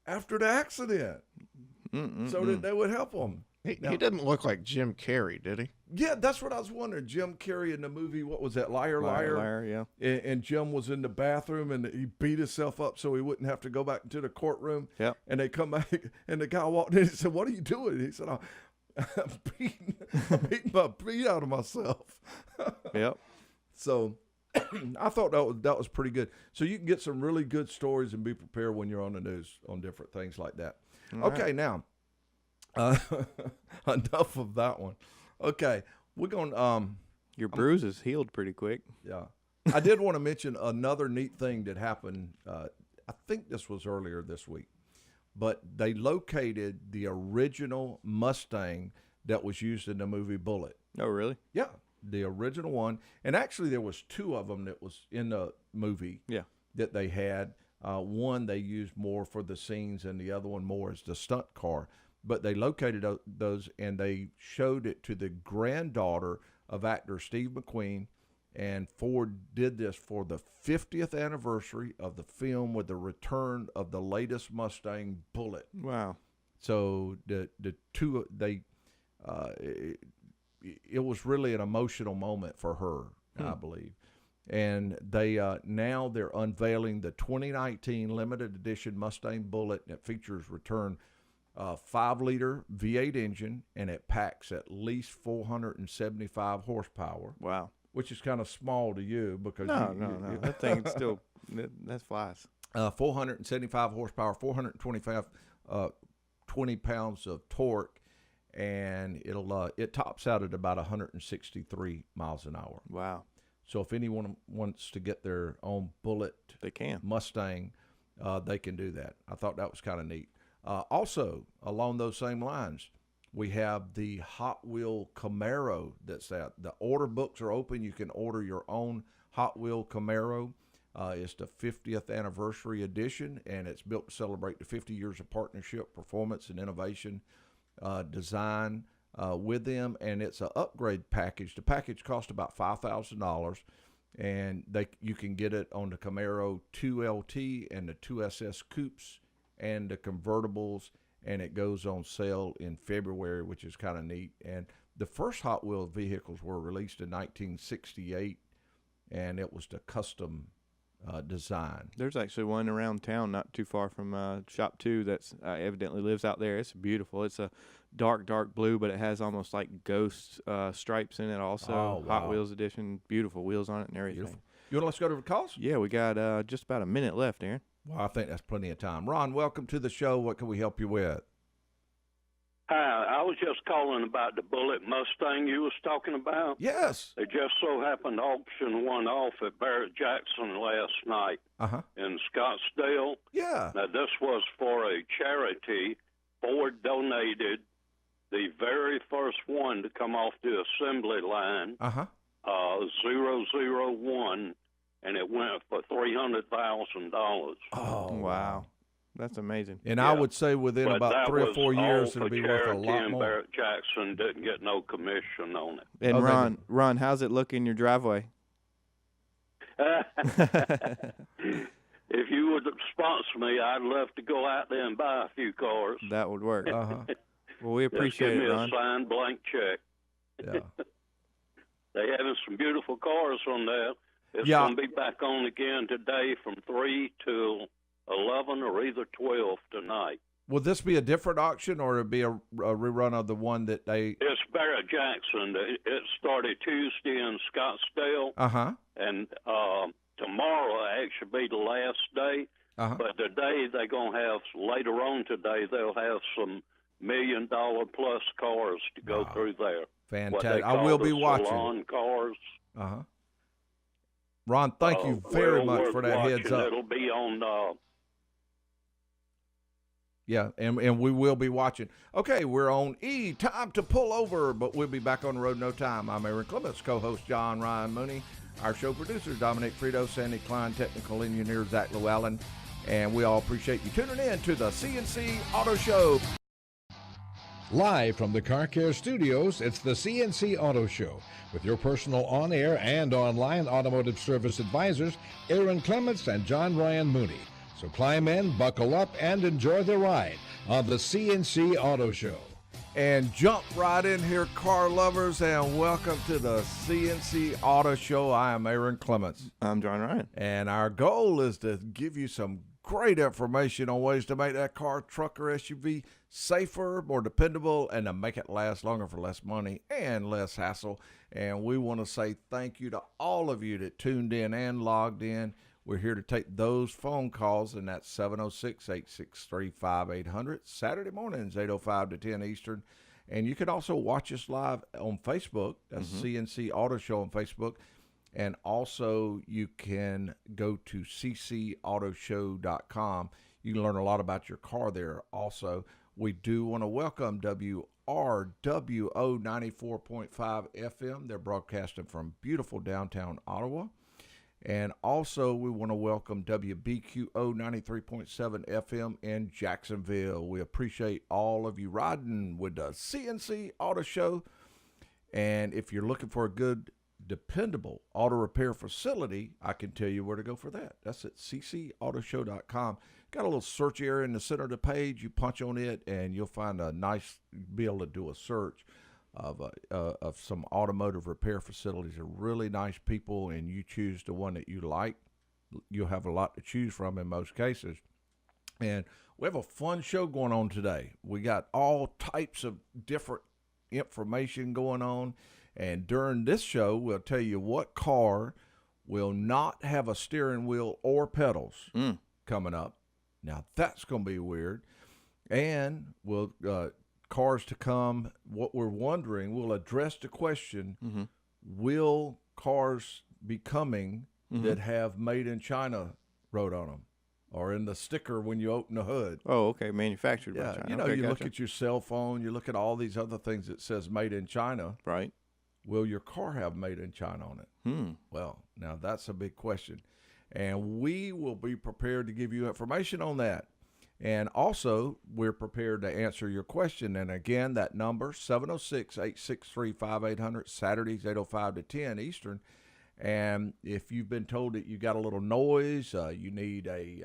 Speaker 1: after the accident so that they would help him.
Speaker 5: He didn't look like Jim Carrey, did he?
Speaker 1: Yeah, that's what I was wondering. Jim Carrey in the movie, what was that, Liar, Liar?
Speaker 2: Liar, yeah.
Speaker 1: And Jim was in the bathroom, and he beat himself up so he wouldn't have to go back into the courtroom.
Speaker 2: Yep.
Speaker 1: And they come back, and the guy walked in and said, "What are you doing?" He said, I'm beating my beat out of myself.
Speaker 2: Yep.
Speaker 1: So I thought that was pretty good. So you can get some really good stories and be prepared when you're on the news on different things like that.
Speaker 2: All
Speaker 1: okay,
Speaker 2: right.
Speaker 1: now, enough of that one. Okay, we're going
Speaker 2: your bruise is healed pretty quick.
Speaker 1: Yeah. I did want to mention another neat thing that happened. I think this was earlier this week, but they located the original Mustang that was used in the movie Bullitt.
Speaker 2: Oh, really?
Speaker 1: Yeah, the original one. And actually there was two of them that was in the movie that they had. One they used more for the scenes and the other one more as the stunt car. But they located those and they showed it to the granddaughter of actor Steve McQueen And Ford did this for the 50th anniversary of the film with the return of the latest Mustang Bullitt.
Speaker 2: Wow.
Speaker 1: So the two, it was really an emotional moment for her, I believe. And they now they're unveiling the 2019 limited edition Mustang Bullitt that features return 5-liter V8 engine, and it packs at least 475 horsepower.
Speaker 2: Wow.
Speaker 1: Which is kind of small to you because
Speaker 2: no. That thing still that flies.
Speaker 1: 475 horsepower, 425 20 pounds of torque, and it tops out at about 163 miles an hour.
Speaker 2: Wow.
Speaker 1: So if anyone wants to get their own Bullitt,
Speaker 2: they can.
Speaker 1: Mustang, they can do that. I thought that was kind of neat. Also, along those same lines, we have the Hot Wheel Camaro that's out. The order books are open. You can order your own Hot Wheel Camaro. It's the 50th anniversary edition, and it's built to celebrate the 50 years of partnership, performance, and innovation design with them. And it's an upgrade package. The package costs about $5,000, and you can get it on the Camaro 2LT and the 2SS Coupes and the convertibles, and it goes on sale in February, which is kind of neat. And the first Hot Wheels vehicles were released in 1968, and it was the custom design.
Speaker 2: There's actually one around town not too far from Shop 2 that's evidently lives out there. It's beautiful. It's a dark blue, but it has almost like ghost stripes in it also.
Speaker 1: Oh, wow.
Speaker 2: Hot Wheels edition. Beautiful wheels on it and everything.
Speaker 1: Beautiful. You want to let's go to the calls?
Speaker 2: Yeah, we got just about a minute left, Aaron.
Speaker 1: Well, I think that's plenty of time. Ron, welcome to the show. What can we help you with?
Speaker 10: Hi, I was just calling about the Bullitt Mustang you was talking about.
Speaker 1: Yes.
Speaker 10: They just so happened to auction one off at Barrett Jackson last night in Scottsdale.
Speaker 1: Yeah.
Speaker 10: Now, this was for a charity. Ford donated the very first one to come off the assembly line, 001, and it went for $300,000.
Speaker 1: Oh,
Speaker 2: wow. That's amazing.
Speaker 1: And I would say within
Speaker 10: but
Speaker 1: about 3 or 4 years, it'll be worth a
Speaker 10: charity,
Speaker 1: lot
Speaker 10: and
Speaker 1: more.
Speaker 10: Barrett Jackson didn't get no commission on it.
Speaker 2: And Ron, how's it look in your driveway?
Speaker 10: If you would sponsor me, I'd love to go out there and buy a few cars.
Speaker 2: That would work. Well, we appreciate
Speaker 10: Just give
Speaker 2: it,
Speaker 10: me
Speaker 2: Ron.
Speaker 10: a signed blank check.
Speaker 1: Yeah.
Speaker 10: They having some beautiful cars on there. It's going to be back on again today from 3 till 11 or either 12 tonight.
Speaker 1: Will this be a different auction, or it'll be a rerun of the one that they?
Speaker 10: It's Barrett Jackson. It started Tuesday in Scottsdale. And tomorrow actually be the last day. But today they're going to have, later on today, they'll have some $1 million plus cars to go through there.
Speaker 1: Fantastic. I will be watching.
Speaker 10: Salon cars.
Speaker 1: Ron, thank you very much for that heads up.
Speaker 10: It'll be on.
Speaker 1: Yeah, and we will be watching. Okay, we're on E. Time to pull over, but we'll be back on the road in no time. I'm Aaron Clements, co-host John Ryan Mooney, our show producer Dominic Frito, Sandy Klein, technical engineer Zach Llewellyn, and we all appreciate you tuning in to the C&C Auto Show.
Speaker 11: Live from the Car Care Studios, it's the C&C Auto Show with your personal on-air and online automotive service advisors, Aaron Clements and John Ryan Mooney. So climb in, buckle up, and enjoy the ride on the C&C Auto Show.
Speaker 1: And jump right in here, car lovers, and welcome to the C&C Auto Show. I am Aaron Clements.
Speaker 2: I'm John Ryan.
Speaker 1: And our goal is to give you some great information on ways to make that car, truck, or SUV safer, more dependable, and to make it last longer for less money and less hassle. And we want to say thank you to all of you that tuned in and logged in. We're here to take those phone calls, and that's 706-863-5800. Saturday mornings, 8:05 to 10 Eastern. And you can also watch us live on Facebook. That's C&C Auto Show on Facebook. And also you can go to ccautoshow.com. You can learn a lot about your car there also. We do want to welcome WRWO 94.5 FM. They're broadcasting from beautiful downtown Ottawa. And also we want to welcome WBQO 93.7 FM in Jacksonville. We appreciate all of you riding with the C&C Auto Show. And if you're looking for a good dependable auto repair facility, I can tell you where to go for that. That's at ccautoshow.com. Got a little search area in the center of the page. You punch on it, and you'll find be able to do a search of some automotive repair facilities. They're really nice people, and you choose the one that you like. You'll have a lot to choose from in most cases. And we have a fun show going on today. We got all types of different information going on. And during this show, we'll tell you what car will not have a steering wheel or pedals coming up. Now, that's going to be weird. And we'll cars to come, what we're wondering, we'll address the question, will cars be coming that have made in China wrote on them? Or in the sticker when you open the hood.
Speaker 2: Oh, okay, manufactured by China.
Speaker 1: You know,
Speaker 2: okay,
Speaker 1: you
Speaker 2: gotcha.
Speaker 1: look at your cell phone, you look at all these other things that says made in China.
Speaker 2: Right.
Speaker 1: Will your car have made in China on it? Well, now that's a big question. And we will be prepared to give you information on that. And also, we're prepared to answer your question. And again, that number, 706-863-5800, Saturdays, 8:05 to 10 Eastern. And if you've been told that you got a little noise, you need a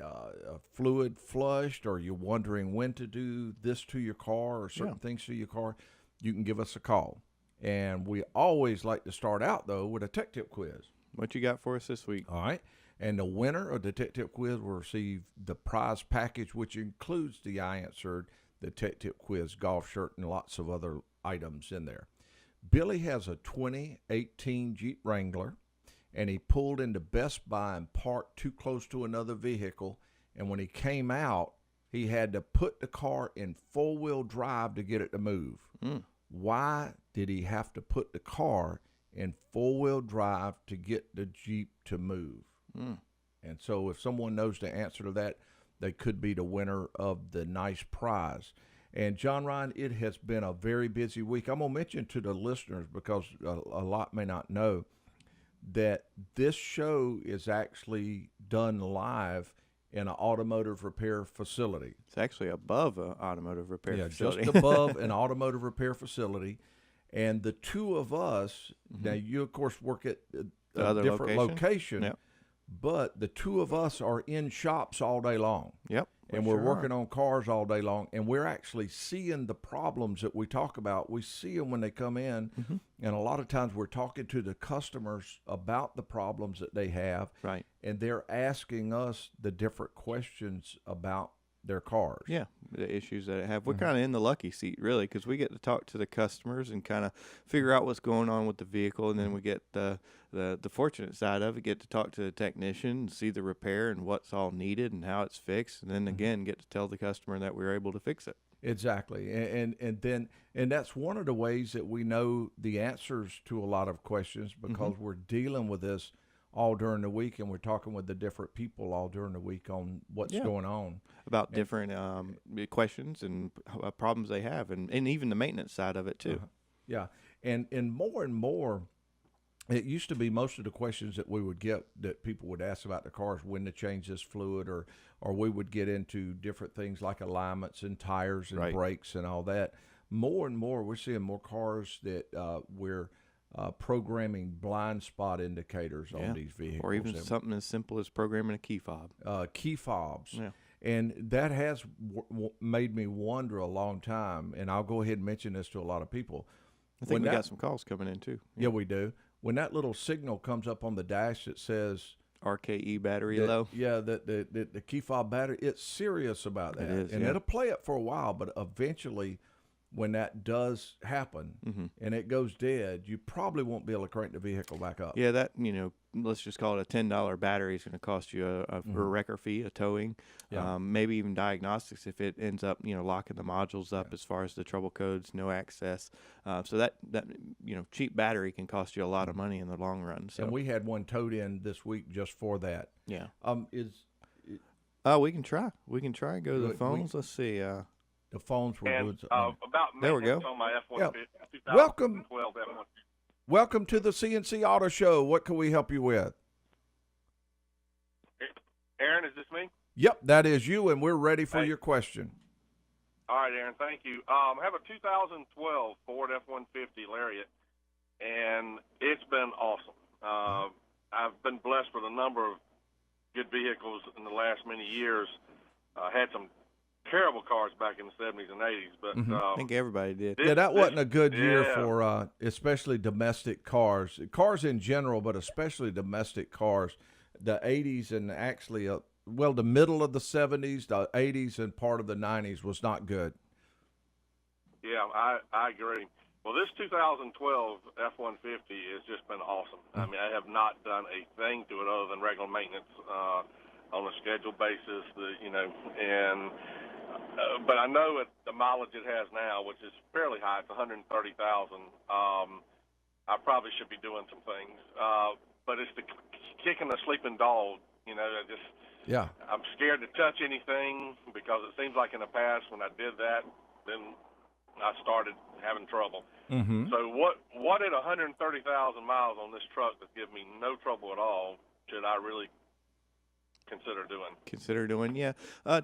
Speaker 1: fluid flushed, or you're wondering when to do this to your car or certain things to your car, you can give us a call. And we always like to start out, though, with a tech tip quiz.
Speaker 2: What you got for us this week?
Speaker 1: All right. And the winner of the tech tip quiz will receive the prize package, which includes the I Answered, the tech tip quiz, golf shirt, and lots of other items in there. Billy has a 2018 Jeep Wrangler, and he pulled into Best Buy and parked too close to another vehicle. And when he came out, he had to put the car in four-wheel drive to get it to move. Why did he have to put the car in four-wheel drive to get the Jeep to move? And so if someone knows the answer to that, they could be the winner of the nice prize. And John Ryan, it has been a very busy week. I'm going to mention to the listeners, because a lot may not know, that this show is actually done live in an automotive repair facility.
Speaker 2: It's actually above an automotive repair facility.
Speaker 1: Just above an automotive repair facility. And the two of us, now you, of course, work at a
Speaker 2: other
Speaker 1: different location, but the two of us are in shops all day long. And we're working on cars all day long, and we're actually seeing the problems that we talk about. We see them when they come in, and a lot of times we're talking to the customers about the problems that they have, and they're asking us the different questions about their cars.
Speaker 2: Yeah, the issues that it have. We're kind of in the lucky seat, really, because we get to talk to the customers and kind of figure out what's going on with the vehicle, and then we get the fortunate side of it, get to talk to the technician and see the repair and what's all needed and how it's fixed, and then again get to tell the customer that we're able to fix it.
Speaker 1: Exactly, and that's one of the ways that we know the answers to a lot of questions, because we're dealing with this all during the week, and we're talking with the different people all during the week on what's going on.
Speaker 2: About different questions and problems they have, and even the maintenance side of it, too.
Speaker 1: Yeah, and more, it used to be most of the questions that we would get that people would ask about the cars, when to change this fluid, or we would get into different things like alignments and tires and brakes and all that. More and more, we're seeing more cars that we're programming blind spot indicators on these vehicles.
Speaker 2: Or even something as simple as programming a key fob.
Speaker 1: Key fobs. Yeah. And that has made me wonder a long time, and I'll go ahead and mention this to a lot of people.
Speaker 2: I think we got some calls coming in, too.
Speaker 1: Yeah, we do. When that little signal comes up on the dash that says
Speaker 2: RKE battery low.
Speaker 1: Yeah, the key fob battery, it's serious about that.
Speaker 2: It is,
Speaker 1: and it'll play it for a while, but eventually, when that does happen and it goes dead, you probably won't be able to crank the vehicle back up.
Speaker 2: Yeah, that, let's just call it a $10 battery is going to cost you a wrecker fee, a towing, maybe even diagnostics if it ends up, locking the modules up as far as the trouble codes, no access. So that cheap battery can cost you a lot of money in the long run. So.
Speaker 1: And we had one towed in this week just for that.
Speaker 2: Yeah.
Speaker 1: We
Speaker 2: can try. We can try and go to the phones. Let's see.
Speaker 1: The phones were good.
Speaker 9: About
Speaker 2: there we go.
Speaker 9: On my F-150,
Speaker 1: Welcome to the C&C Auto Show. What can we help you with?
Speaker 9: Aaron, is this me?
Speaker 1: Yep, that is you, and we're ready for your question.
Speaker 9: All right, Aaron, thank you. I have a 2012 Ford F-150 Lariat, and it's been awesome. I've been blessed with a number of good vehicles in the last many years. Had some terrible cars back in the 70s and 80s, but
Speaker 2: I think everybody did.
Speaker 1: That wasn't a good year for especially domestic cars in general, but especially domestic cars. The 80s and actually, the middle of the 70s, the 80s, and part of the 90s was not good.
Speaker 9: Yeah, I agree. Well, this 2012 F-150 has just been awesome. I mean, I have not done a thing to it other than regular maintenance on a scheduled basis, but I know at the mileage it has now, which is fairly high, it's 130,000. I probably should be doing some things, but it's the kicking a sleeping dog. I'm scared to touch anything because it seems like in the past when I did that, then I started having trouble. So what at 130,000 miles on this truck that give me no trouble at all should I really consider doing? Yeah.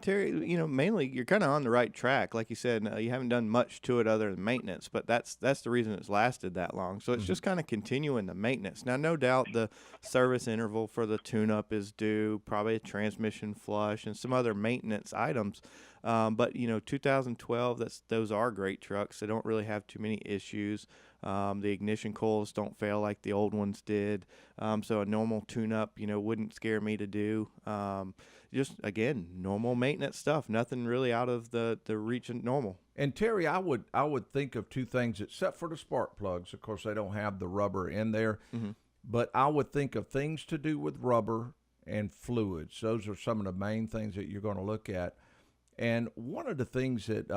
Speaker 9: Terry, mainly you're kind of on the right track. Like you said, you haven't done much to it other than maintenance, but that's the reason it's lasted that long. So it's just kind of continuing the maintenance. Now, no doubt the service interval for the tune-up is due, probably a transmission flush and some other maintenance items. But 2012, those are great trucks. They don't really have too many issues. The ignition coils don't fail like the old ones did. So a normal tune-up, wouldn't scare me to do. Just, again, normal maintenance stuff. Nothing really out of the reach of normal.
Speaker 1: And, Terry, I would think of two things, except for the spark plugs. Of course, they don't have the rubber in there. But I would think of things to do with rubber and fluids. Those are some of the main things that you're going to look at. And one of the things that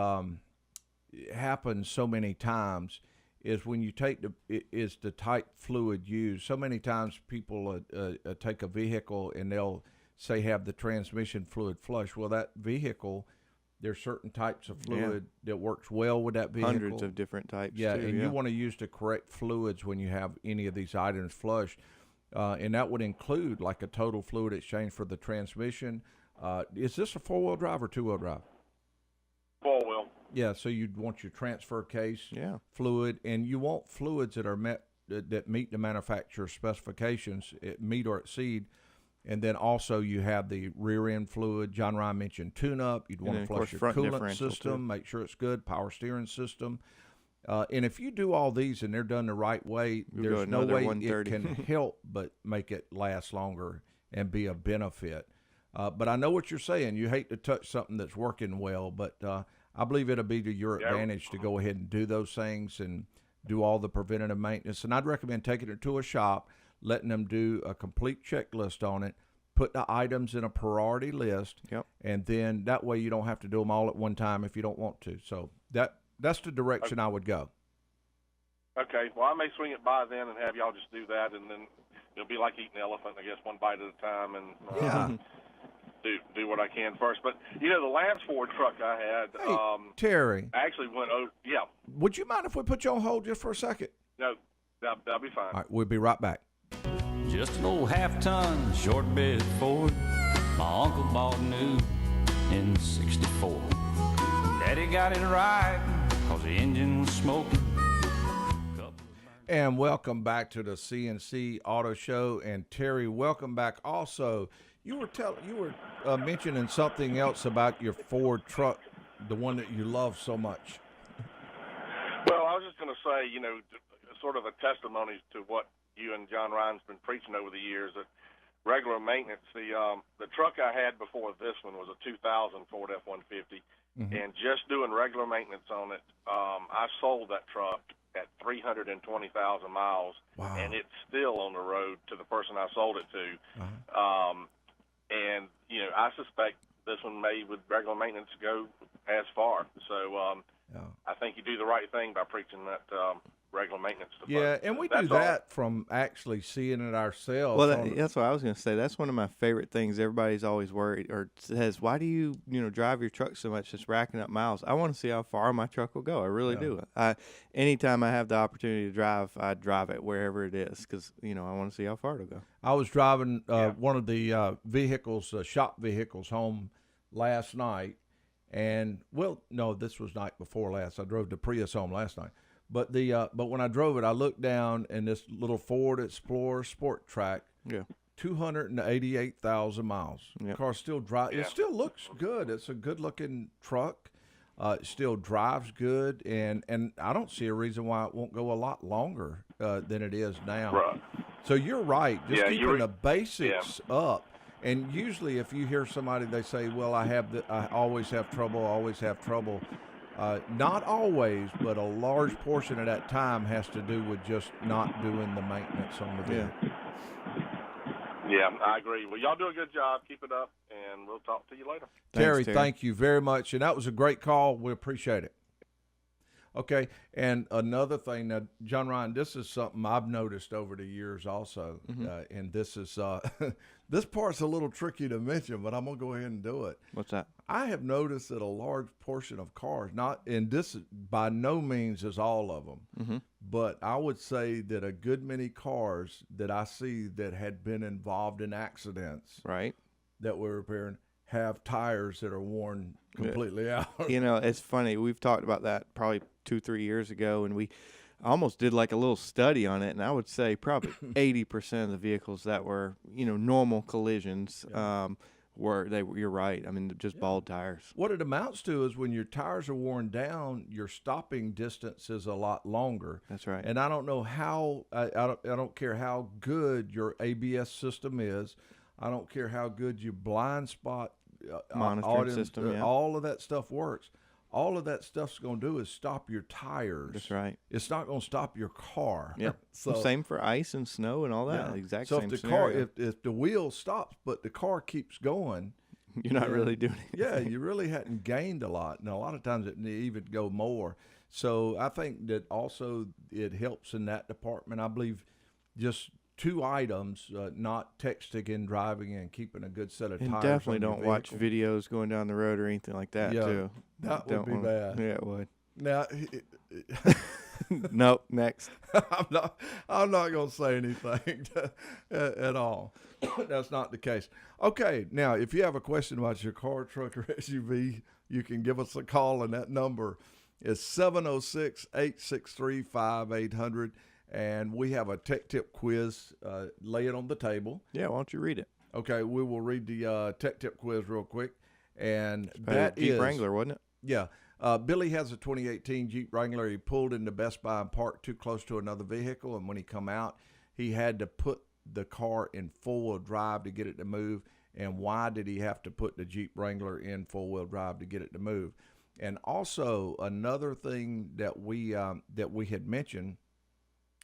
Speaker 1: happens so many times is when you take the type fluid used. So many times people take a vehicle and they'll say have the transmission fluid flush. Well, that vehicle, there's certain types of fluid that works well with that vehicle.
Speaker 2: Hundreds of different types.
Speaker 1: Yeah, too, and you want to use the correct fluids when you have any of these items flushed. And that would include like a total fluid exchange for the transmission. Is this a four-wheel drive or two-wheel drive?
Speaker 9: Four-wheel.
Speaker 1: Yeah, so you'd want your transfer case fluid, and you want fluids that meet the manufacturer's specifications, meet or exceed. And then also you have the rear end fluid. John Ryan mentioned tune-up. You'd want to flush your coolant system, make sure it's good, power steering system. And if you do all these and they're done the right way, there's no way it can help but make it last longer and be a benefit. But I know what you're saying. You hate to touch something that's working well, but I believe it'll be to your advantage to go ahead and do those things and do all the preventative maintenance. And I'd recommend taking it to a shop, letting them do a complete checklist on it, put the items in a priority list, and then that way you don't have to do them all at one time if you don't want to. So that's the direction I would go.
Speaker 9: Okay. Well, I may swing it by then and have y'all just do that, and then it'll be like eating an elephant, I guess, one bite at a time, and do what I can first. But, the Lance Ford truck I had.
Speaker 1: Hey, Terry.
Speaker 9: I actually went over. Yeah.
Speaker 1: Would you mind if we put you on hold just for a second?
Speaker 9: No, that'll be fine.
Speaker 1: All right, we'll be right back.
Speaker 4: Just an old half-ton short bed Ford my uncle bought new in '64. Daddy got it right because the engine was smoking.
Speaker 1: And welcome back to the C&C Auto Show. And Terry, welcome back. Also, you were mentioning something else about your Ford truck, the one that you love so much.
Speaker 9: Well, I was just going to say, sort of a testimony to what you and John Ryan's been preaching over the years, that regular maintenance. The truck I had before this one was a 2000 Ford F-150, and just doing regular maintenance on it, I sold that truck at 320,000 miles, and it's still on the road to the person I sold it to. And, I suspect this one may, with regular maintenance, go as far. So I think you do the right thing by preaching that regular maintenance.
Speaker 1: And we do that from actually seeing it ourselves.
Speaker 2: Well, that's what I was going to say. That's one of my favorite things. Everybody's always worried or says, why do you, drive your truck so much? It's racking up miles. I want to see how far my truck will go. I really do. Anytime I have the opportunity to drive, I drive it wherever it is because, I want to see how far it'll go.
Speaker 1: I was driving one of the vehicles, shop vehicles home last night. And, this was night before last. I drove the Prius home last night. But but when I drove it, I looked down and this little Ford Explorer Sport Track.
Speaker 2: Yeah.
Speaker 1: 288,000 miles.
Speaker 2: Yep.
Speaker 1: The car still drives. It still looks good. It's a good-looking truck. It still drives good, and I don't see a reason why it won't go a lot longer than it is now.
Speaker 12: Right.
Speaker 1: So you're right. Just keeping the basics
Speaker 12: Yeah.
Speaker 1: up. And usually, if you hear somebody, they say, "Well, I always have trouble. Always have trouble." Not always, but a large portion of that time has to do with just not doing the maintenance on the vehicle.
Speaker 12: Yeah, I agree. Well, y'all do a good job. Keep it up, and we'll talk to you later.
Speaker 1: Terry, thank you very much. And that was a great call. We appreciate it. Okay, and another thing, now, John Ryan, this is something I've noticed over the years also, and this is this part's a little tricky to mention, but I'm going to go ahead and do it.
Speaker 2: What's that?
Speaker 1: I have noticed that a large portion of cars, and this by no means is all of them, but I would say that a good many cars that I see that had been involved in accidents
Speaker 2: right,
Speaker 1: that we're repairing have tires that are worn completely out.
Speaker 2: You know, it's funny. We've talked about that probably 2-3 years ago, and we almost did like a little study on it, and I would say probably 80% of the vehicles that were, normal collisions you're right. I mean, just bald tires.
Speaker 1: What it amounts to is when your tires are worn down, your stopping distance is a lot longer.
Speaker 2: That's right.
Speaker 1: And I don't know how, I don't care how good your ABS system is. I don't care how good your blind spot
Speaker 2: monitoring system,
Speaker 1: all of that stuff works. All of that stuff's going to do is stop your tires.
Speaker 2: That's right.
Speaker 1: It's not going to stop your car.
Speaker 2: Yep.
Speaker 1: So
Speaker 2: same for ice and snow and all that.
Speaker 1: Yeah.
Speaker 2: Same
Speaker 1: if the
Speaker 2: scenario.
Speaker 1: car, if the wheel stops, but the car keeps going,
Speaker 2: you're not really doing anything.
Speaker 1: Yeah, you really hadn't gained a lot, and a lot of times it even go more. So I think that also it helps in that department. I believe just 2 items, not texting and driving and keeping a good set of
Speaker 2: and
Speaker 1: tires.
Speaker 2: Definitely don't watch videos going down the road or anything like that, too.
Speaker 1: That would be bad.
Speaker 2: Yeah, it would.
Speaker 1: Now,
Speaker 2: nope, next.
Speaker 1: I'm not going to say anything at all. That's not the case. Okay, now, if you have a question about your car, truck, or SUV, you can give us a call, and that number is 706-863-5800. And we have a tech tip quiz. Lay it on the table.
Speaker 2: Yeah, why don't you read it?
Speaker 1: Okay, we will read the tech tip quiz real quick. And
Speaker 2: that is Jeep Wrangler, wasn't it?
Speaker 1: Yeah. Billy has a 2018 Jeep Wrangler. He pulled into Best Buy and parked too close to another vehicle. And when he come out, he had to put the car in four-wheel drive to get it to move. And why did he have to put the Jeep Wrangler in four-wheel drive to get it to move? And also another thing that we had mentioned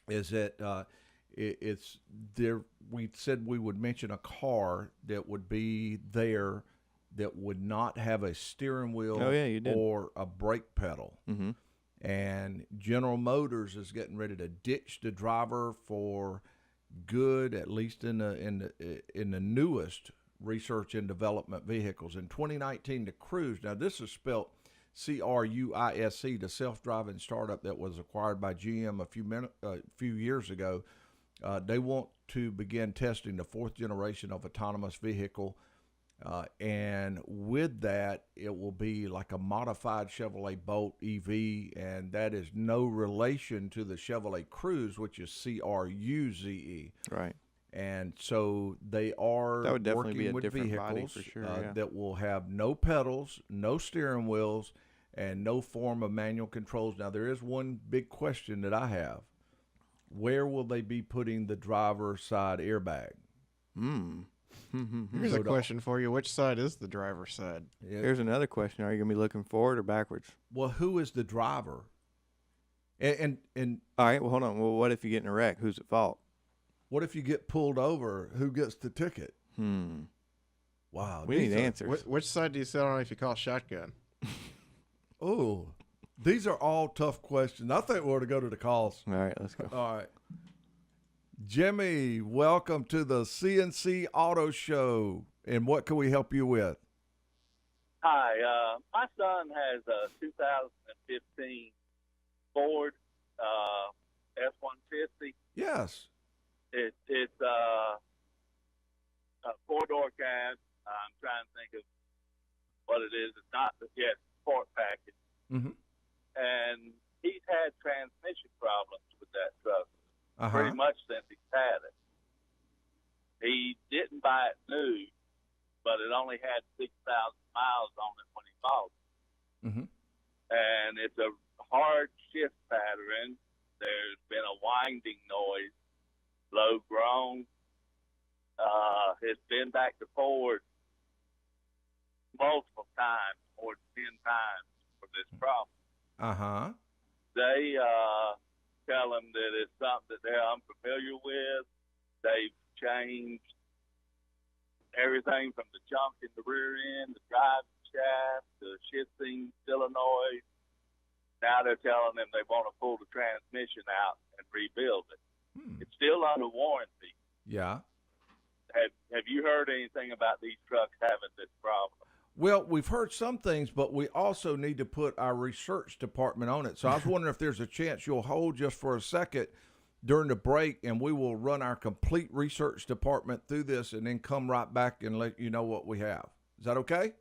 Speaker 1: is that it's there. We said we would mention a car that would be there that would not have a steering wheel or a brake pedal.
Speaker 2: Mm-hmm.
Speaker 1: And General Motors is getting ready to ditch the driver for good, at least in the newest research and development vehicles. In 2019, the Cruise. Now this is spelled CRUISE, the self-driving startup that was acquired by GM a few years ago. They want to begin testing the 4th generation of autonomous vehicle, and with that, it will be like a modified Chevrolet Bolt EV, and that is no relation to the Chevrolet Cruze, which is CRUZE.
Speaker 2: Right.
Speaker 1: And so they are
Speaker 2: that would definitely
Speaker 1: working
Speaker 2: be a
Speaker 1: with
Speaker 2: different
Speaker 1: vehicles
Speaker 2: body for sure,
Speaker 1: that will have no pedals, no steering wheels, and no form of manual controls. Now, there is one big question that I have. Where will they be putting the driver's side airbag?
Speaker 5: Here's a question for you. Which side is the driver's side?
Speaker 1: Yeah.
Speaker 2: Here's another question. Are you going to be looking forward or backwards?
Speaker 1: Well, who is the driver? And
Speaker 2: all right, well, hold on. Well, what if you get in a wreck? Who's at fault?
Speaker 1: What if you get pulled over? Who gets the ticket? Wow.
Speaker 2: We need answers.
Speaker 5: Which side do you sit on if you call shotgun?
Speaker 1: Oh, these are all tough questions. I think we ought to go to the calls.
Speaker 2: All right, let's go.
Speaker 1: All right. Jimmy, welcome to the C&C Auto Show. And what can we help you with?
Speaker 13: Hi, my son has a 2015 Ford F-150.
Speaker 1: Yes.
Speaker 13: It's a 4-door cab. I'm trying to think of what it is. It's not, sport package.
Speaker 1: Mm-hmm.
Speaker 13: And he's had transmission problems with that truck pretty much since he's had it. He didn't buy it new, but it only had 6,000 miles on it when he bought it. And it's a hard shift pattern. There's been a winding noise, low groan. It's been back to forward multiple times, more than 10 times for this problem. They tell them that it's something that they're unfamiliar with. They've changed everything from the junk in the rear end, the drive shaft, the shifting solenoid. Now they're telling them they want to pull the transmission out and rebuild it. It's still under warranty.
Speaker 1: Yeah.
Speaker 13: Have you heard anything about these trucks having this problem?
Speaker 1: Well, we've heard some things, but we also need to put our research department on it. So I was wondering if there's a chance you'll hold just for a second during the break, and we will run our complete research department through this and then come right back and let you know what we have. Is that okay?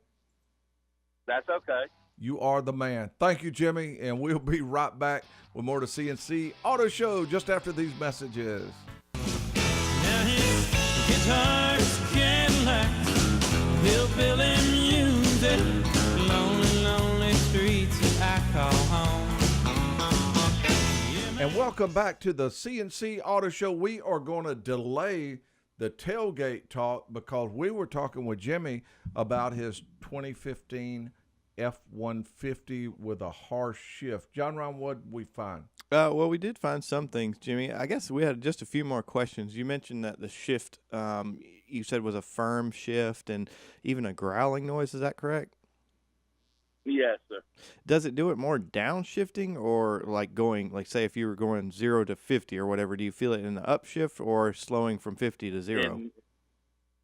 Speaker 13: That's okay.
Speaker 1: You are the man. Thank you, Jimmy, and we'll be right back with more to C&C Auto Show just after these messages.
Speaker 14: Now his guitar's Cadillac, hillbilly music, lonely, lonely streets that I call home.
Speaker 1: And welcome back to the C&C Auto Show. We are going to delay the tailgate talk because we were talking with Jimmy about his 2015 F-150 with a harsh shift. John Ron, what did we find?
Speaker 2: Well, we did find some things, Jimmy. I guess we had just a few more questions. You mentioned that the shift, you said was a firm shift and even a growling noise. Is that correct?
Speaker 13: Yes, sir.
Speaker 2: Does it do it more downshifting or like going, like say if you were going 0 to 50 or whatever, do you feel it in the upshift or slowing from 50 to 0?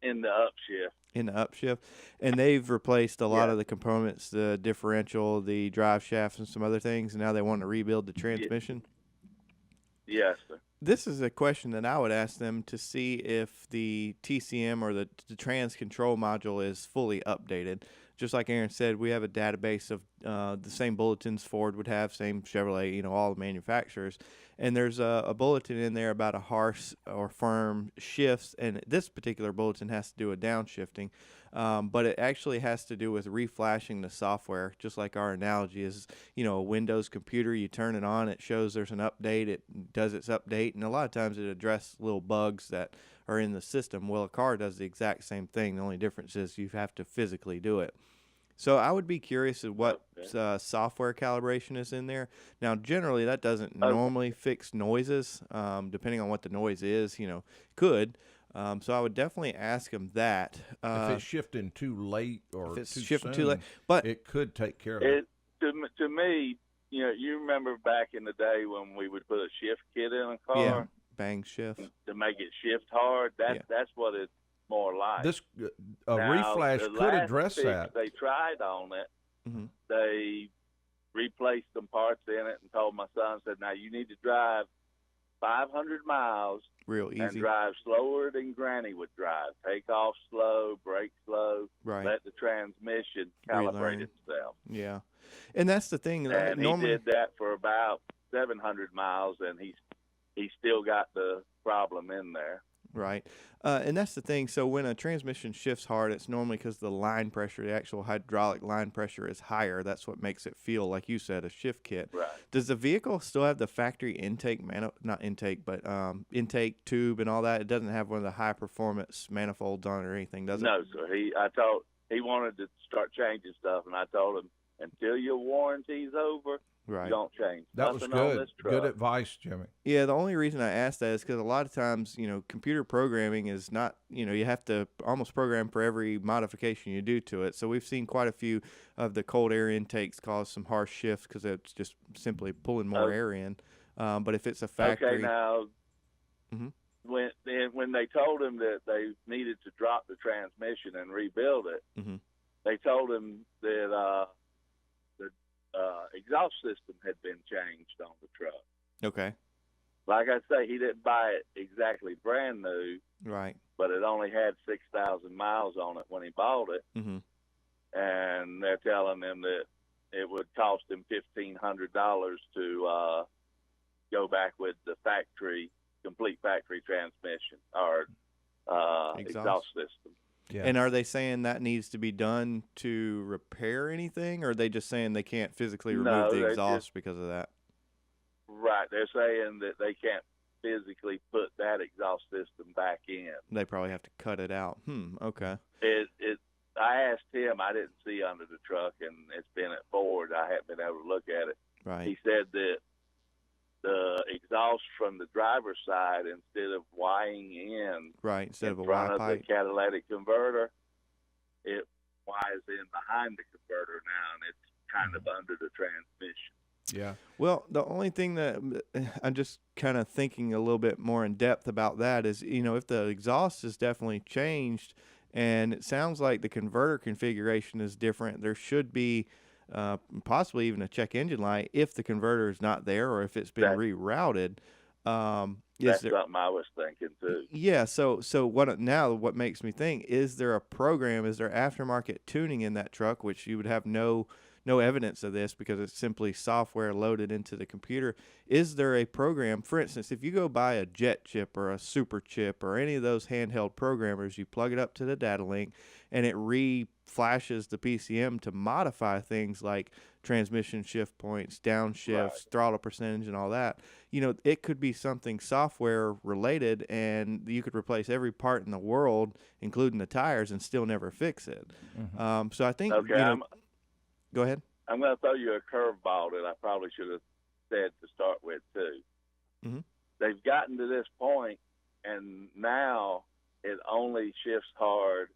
Speaker 13: In the upshift.
Speaker 2: In the upshift. And they've replaced a lot of the components, the differential, the drive shafts, and some other things, and now they want to rebuild the transmission?
Speaker 13: Yes, sir.
Speaker 2: This is a question that I would ask them to see if the TCM or the trans control module is fully updated. Just like Aaron said, we have a database of the same bulletins Ford would have, same Chevrolet, you know, all the manufacturers. And there's a bulletin in there about a harsh or firm shifts, and this particular bulletin has to do with downshifting, but it actually has to do with reflashing the software, just like our analogy is, you know, a Windows computer, you turn it on, it shows there's an update, it does its update, and a lot of times it addresses little bugs that are in the system. Well, a car does the exact same thing. The only difference is you have to physically do it. So I would be curious at what software calibration is in there. Now, generally, that doesn't normally fix noises, depending on what the noise is, you know, could. So I would definitely ask them that.
Speaker 1: If it's shifting too late or
Speaker 2: if it's
Speaker 1: too
Speaker 2: shifting
Speaker 1: soon,
Speaker 2: too late, but
Speaker 1: it could take care of it.
Speaker 13: To me, you know, you remember back in the day when we would put a shift kit in a car?
Speaker 2: Yeah, bang shift.
Speaker 13: To make it shift hard, that's what it's more like.
Speaker 1: This reflash could address that.
Speaker 13: They tried on it. They replaced some parts in it and told my son, said, now you need to drive 500 miles
Speaker 2: real easy
Speaker 13: and drive slower than Granny would drive. Take off slow, brake slow, let the transmission calibrate itself.
Speaker 2: Yeah, and that's the thing.
Speaker 13: And
Speaker 2: normally,
Speaker 13: he did that for about 700 miles, and he's still got the problem in there.
Speaker 2: Right. And that's the thing. So when a transmission shifts hard, it's normally because the line pressure, the actual hydraulic line pressure is higher. That's what makes it feel, like you said, a shift kit.
Speaker 13: Right.
Speaker 2: Does the vehicle still have the factory intake, not intake, but intake tube and all that? It doesn't have one of the high-performance manifolds on it or anything, does it?
Speaker 13: No, sir. He wanted to start changing stuff, and I told him, until your warranty's over,
Speaker 2: right,
Speaker 13: you don't change.
Speaker 1: That was good. Good advice, Jimmy.
Speaker 2: Yeah, the only reason I asked that is because a lot of times, you know, computer programming is not, you know, you have to almost program for every modification you do to it. So we've seen quite a few of the cold air intakes cause some harsh shifts because it's just simply pulling more air in. But if it's a factory...
Speaker 13: Okay, now, when they told him that they needed to drop the transmission and rebuild it, they told him that... exhaust system had been changed on the truck.
Speaker 2: Okay.
Speaker 13: Like I say, he didn't buy it exactly brand new.
Speaker 2: Right.
Speaker 13: But it only had 6,000 miles on it when he bought it. And they're telling him that it would cost him $1,500 to go back with the complete factory transmission or exhaust system.
Speaker 2: Yeah. And are they saying that needs to be done to repair anything, or are they just saying they can't physically remove the exhaust because of that?
Speaker 13: Right. They're saying that they can't physically put that exhaust system back in.
Speaker 2: They probably have to cut it out. Okay.
Speaker 13: I asked him. I didn't see under the truck, and it's been at Ford. I haven't been able to look at it.
Speaker 2: Right.
Speaker 13: He said that the exhaust from the driver's side, instead of wiring in,
Speaker 2: instead of a
Speaker 13: front
Speaker 2: Y
Speaker 13: of
Speaker 2: pipe,
Speaker 13: the catalytic converter, it wires in behind the converter now, and it's kind of under the transmission.
Speaker 1: Yeah.
Speaker 2: Well, the only thing that I'm just kind of thinking a little bit more in depth about that is, if the exhaust is definitely changed, and it sounds like the converter configuration is different, there should be possibly even a check engine light if the converter is not there or if it's been rerouted.
Speaker 13: That's something I was thinking too.
Speaker 2: Yeah. So what makes me think, is there a program? Is there aftermarket tuning in that truck, which you would have no evidence of this because it's simply software loaded into the computer? Is there a program, for instance, if you go buy a jet chip or a super chip or any of those handheld programmers, you plug it up to the data link and it flashes the PCM to modify things like transmission shift points, downshifts, throttle percentage, and all that. It could be something software related, and you could replace every part in the world, including the tires, and still never fix it. So I think, go ahead.
Speaker 13: I'm going to throw you a curveball that I probably should have said to start with too.
Speaker 2: Mm-hmm.
Speaker 13: They've gotten to this point, and now it only shifts hard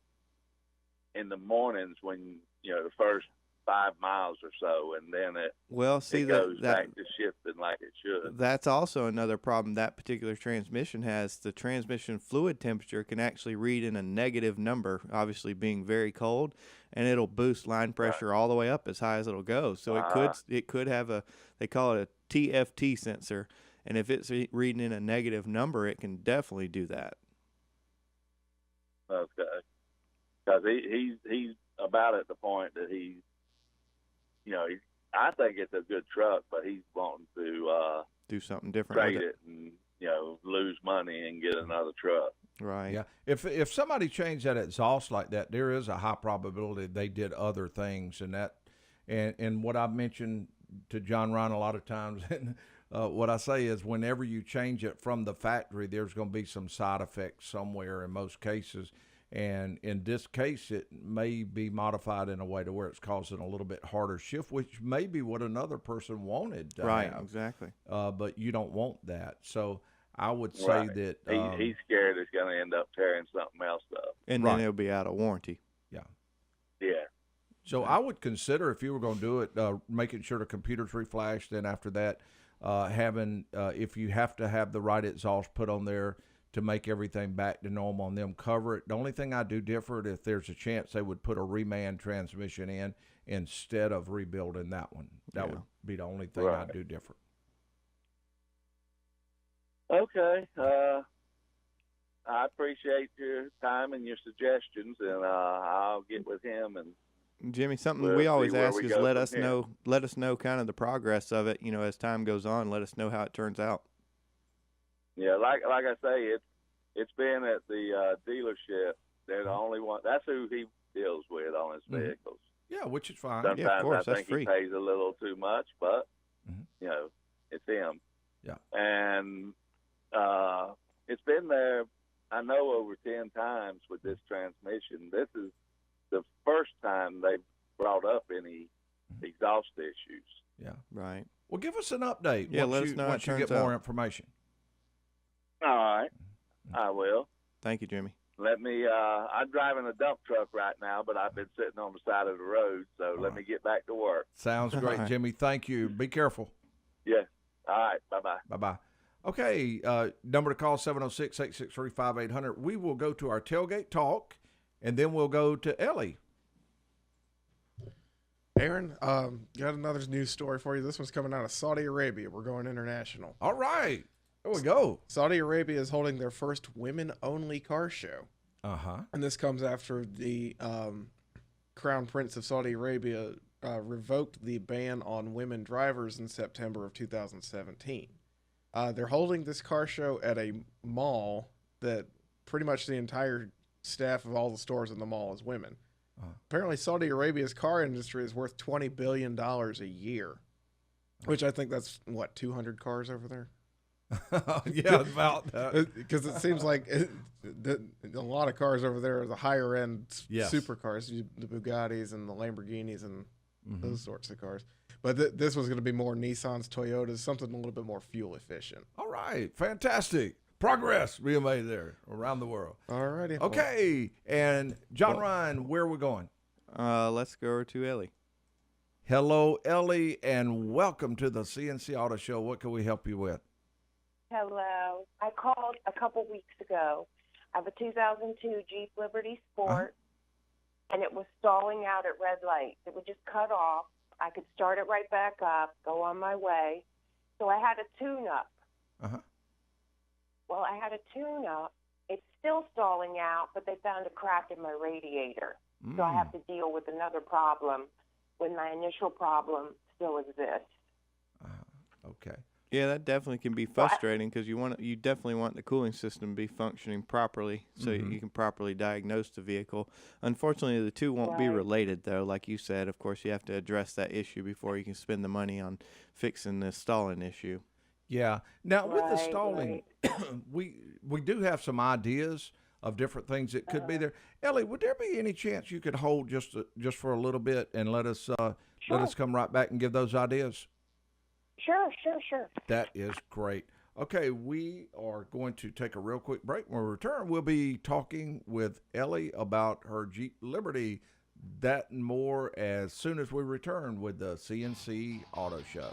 Speaker 13: in the mornings when the first 5 miles or so, and then it goes back to shifting like it should.
Speaker 2: That's also another problem that particular transmission has. The transmission fluid temperature can actually read in a negative number, obviously being very cold, and it'll boost line pressure all the way up as high as it'll go. So it could have they call it a TFT sensor, and if it's reading in a negative number, it can definitely do that.
Speaker 13: Okay, because he's about at the point that he's, I think it's a good truck, but he's wanting to
Speaker 2: do something different,
Speaker 13: trade it and lose money and get another truck.
Speaker 2: Right.
Speaker 1: Yeah. If somebody changed that exhaust like that, there is a high probability they did other things, and what I've mentioned to John Ryan a lot of times, and what I say is, whenever you change it from the factory, there's going to be some side effects somewhere in most cases. And in this case, it may be modified in a way to where it's causing a little bit harder shift, which may be what another person wanted to have.
Speaker 2: Exactly.
Speaker 1: But you don't want that. So I would say that
Speaker 13: he's scared it's going to end up tearing something else up.
Speaker 2: And then it'll be out of warranty.
Speaker 1: Yeah.
Speaker 13: Yeah.
Speaker 1: So I would consider, if you were going to do it, making sure the computer's reflashed. Then after that, having if you have to have the right exhaust put on there to make everything back to normal and them cover it. The only thing I do different, if there's a chance they would put a reman transmission in instead of rebuilding that one. That would be the only thing I'd do different.
Speaker 13: Okay. I appreciate your time and your suggestions, and I'll get with him. And
Speaker 2: Jimmy, something we always ask is let us know kind of the progress of it. As time goes on, let us know how it turns out.
Speaker 13: Yeah, like I say, it's been at the dealership. They're the only one. That's who he deals with on his vehicles.
Speaker 1: Yeah, which is fine.
Speaker 13: Sometimes
Speaker 2: of course,
Speaker 13: I think he pays a little too much, but it's him.
Speaker 1: Yeah,
Speaker 13: and it's been there, I know, over 10 times with this transmission. This is the first time they've brought up any exhaust issues.
Speaker 1: Yeah,
Speaker 2: right.
Speaker 1: Well, give us an update.
Speaker 2: Yeah, let us know
Speaker 1: once you get more information.
Speaker 13: All right, I will.
Speaker 2: Thank you, Jimmy.
Speaker 13: Let me, I'm driving a dump truck right now, but I've been sitting on the side of the road, so let me get back to work.
Speaker 1: Sounds great,
Speaker 2: right.
Speaker 1: Jimmy. Thank you. Be careful.
Speaker 13: Yeah. All right. Bye-bye.
Speaker 1: Bye-bye. Okay, number to call, 706-863-5800. We will go to our Tailgate Talk, and then we'll go to Ellie.
Speaker 5: Aaron, got another news story for you. This one's coming out of Saudi Arabia. We're going international.
Speaker 1: All right. There we go.
Speaker 5: Saudi Arabia is holding their first women-only car show.
Speaker 1: Uh-huh.
Speaker 5: And this comes after the Crown Prince of Saudi Arabia revoked the ban on women drivers in September of 2017. They're holding this car show at a mall that pretty much the entire staff of all the stores in the mall is women. Apparently, Saudi Arabia's car industry is worth $20 billion a year, which I think that's, 200 cars over there?
Speaker 1: Yeah, about that.
Speaker 5: Because it seems like a lot of cars over there are the higher-end supercars, the Bugattis and the Lamborghinis and those sorts of cars. But this was going to be more Nissans, Toyotas, something a little bit more fuel efficient.
Speaker 1: All right, fantastic. Progress being made there around the world.
Speaker 5: All righty.
Speaker 1: Okay, and John Ryan, where are we going?
Speaker 2: Let's go to Ellie.
Speaker 1: Hello, Ellie, and welcome to the C&C Auto Show. What can we help you with?
Speaker 15: Hello. I called a couple weeks ago. I have a 2002 Jeep Liberty Sport, and it was stalling out at red lights. It would just cut off. I could start it right back up, go on my way. So I had a tune-up. Well, I had a tune-up. It's still stalling out, but they found a crack in my radiator. So I have to deal with another problem when my initial problem still exists.
Speaker 1: Okay.
Speaker 2: Yeah, that definitely can be frustrating because you definitely want the cooling system to be functioning properly so you can properly diagnose the vehicle. Unfortunately, the two won't be related, though. Like you said, of course, you have to address that issue before you can spend the money on fixing the stalling issue.
Speaker 1: Yeah. Now, with the stalling, we do have some ideas of different things that could be there. Ellie, would there be any chance you could hold just for a little bit and let us come right back and give those ideas?
Speaker 15: Sure.
Speaker 1: That is great. Okay, we are going to take a real quick break. When we return, we'll be talking with Ellie about her Jeep Liberty. That and more as soon as we return with the C&C Auto Show.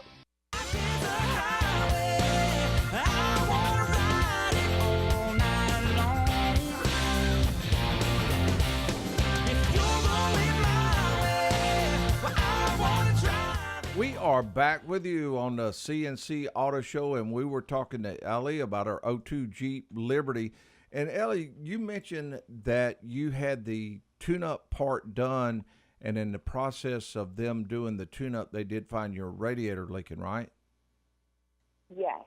Speaker 1: We are back with you on the C&C Auto Show, and we were talking to Ellie about our 02 Jeep Liberty. And Ellie, you mentioned that you had the tune-up part done, and in the process of them doing the tune-up, they did find your radiator leaking, right?
Speaker 15: Yes.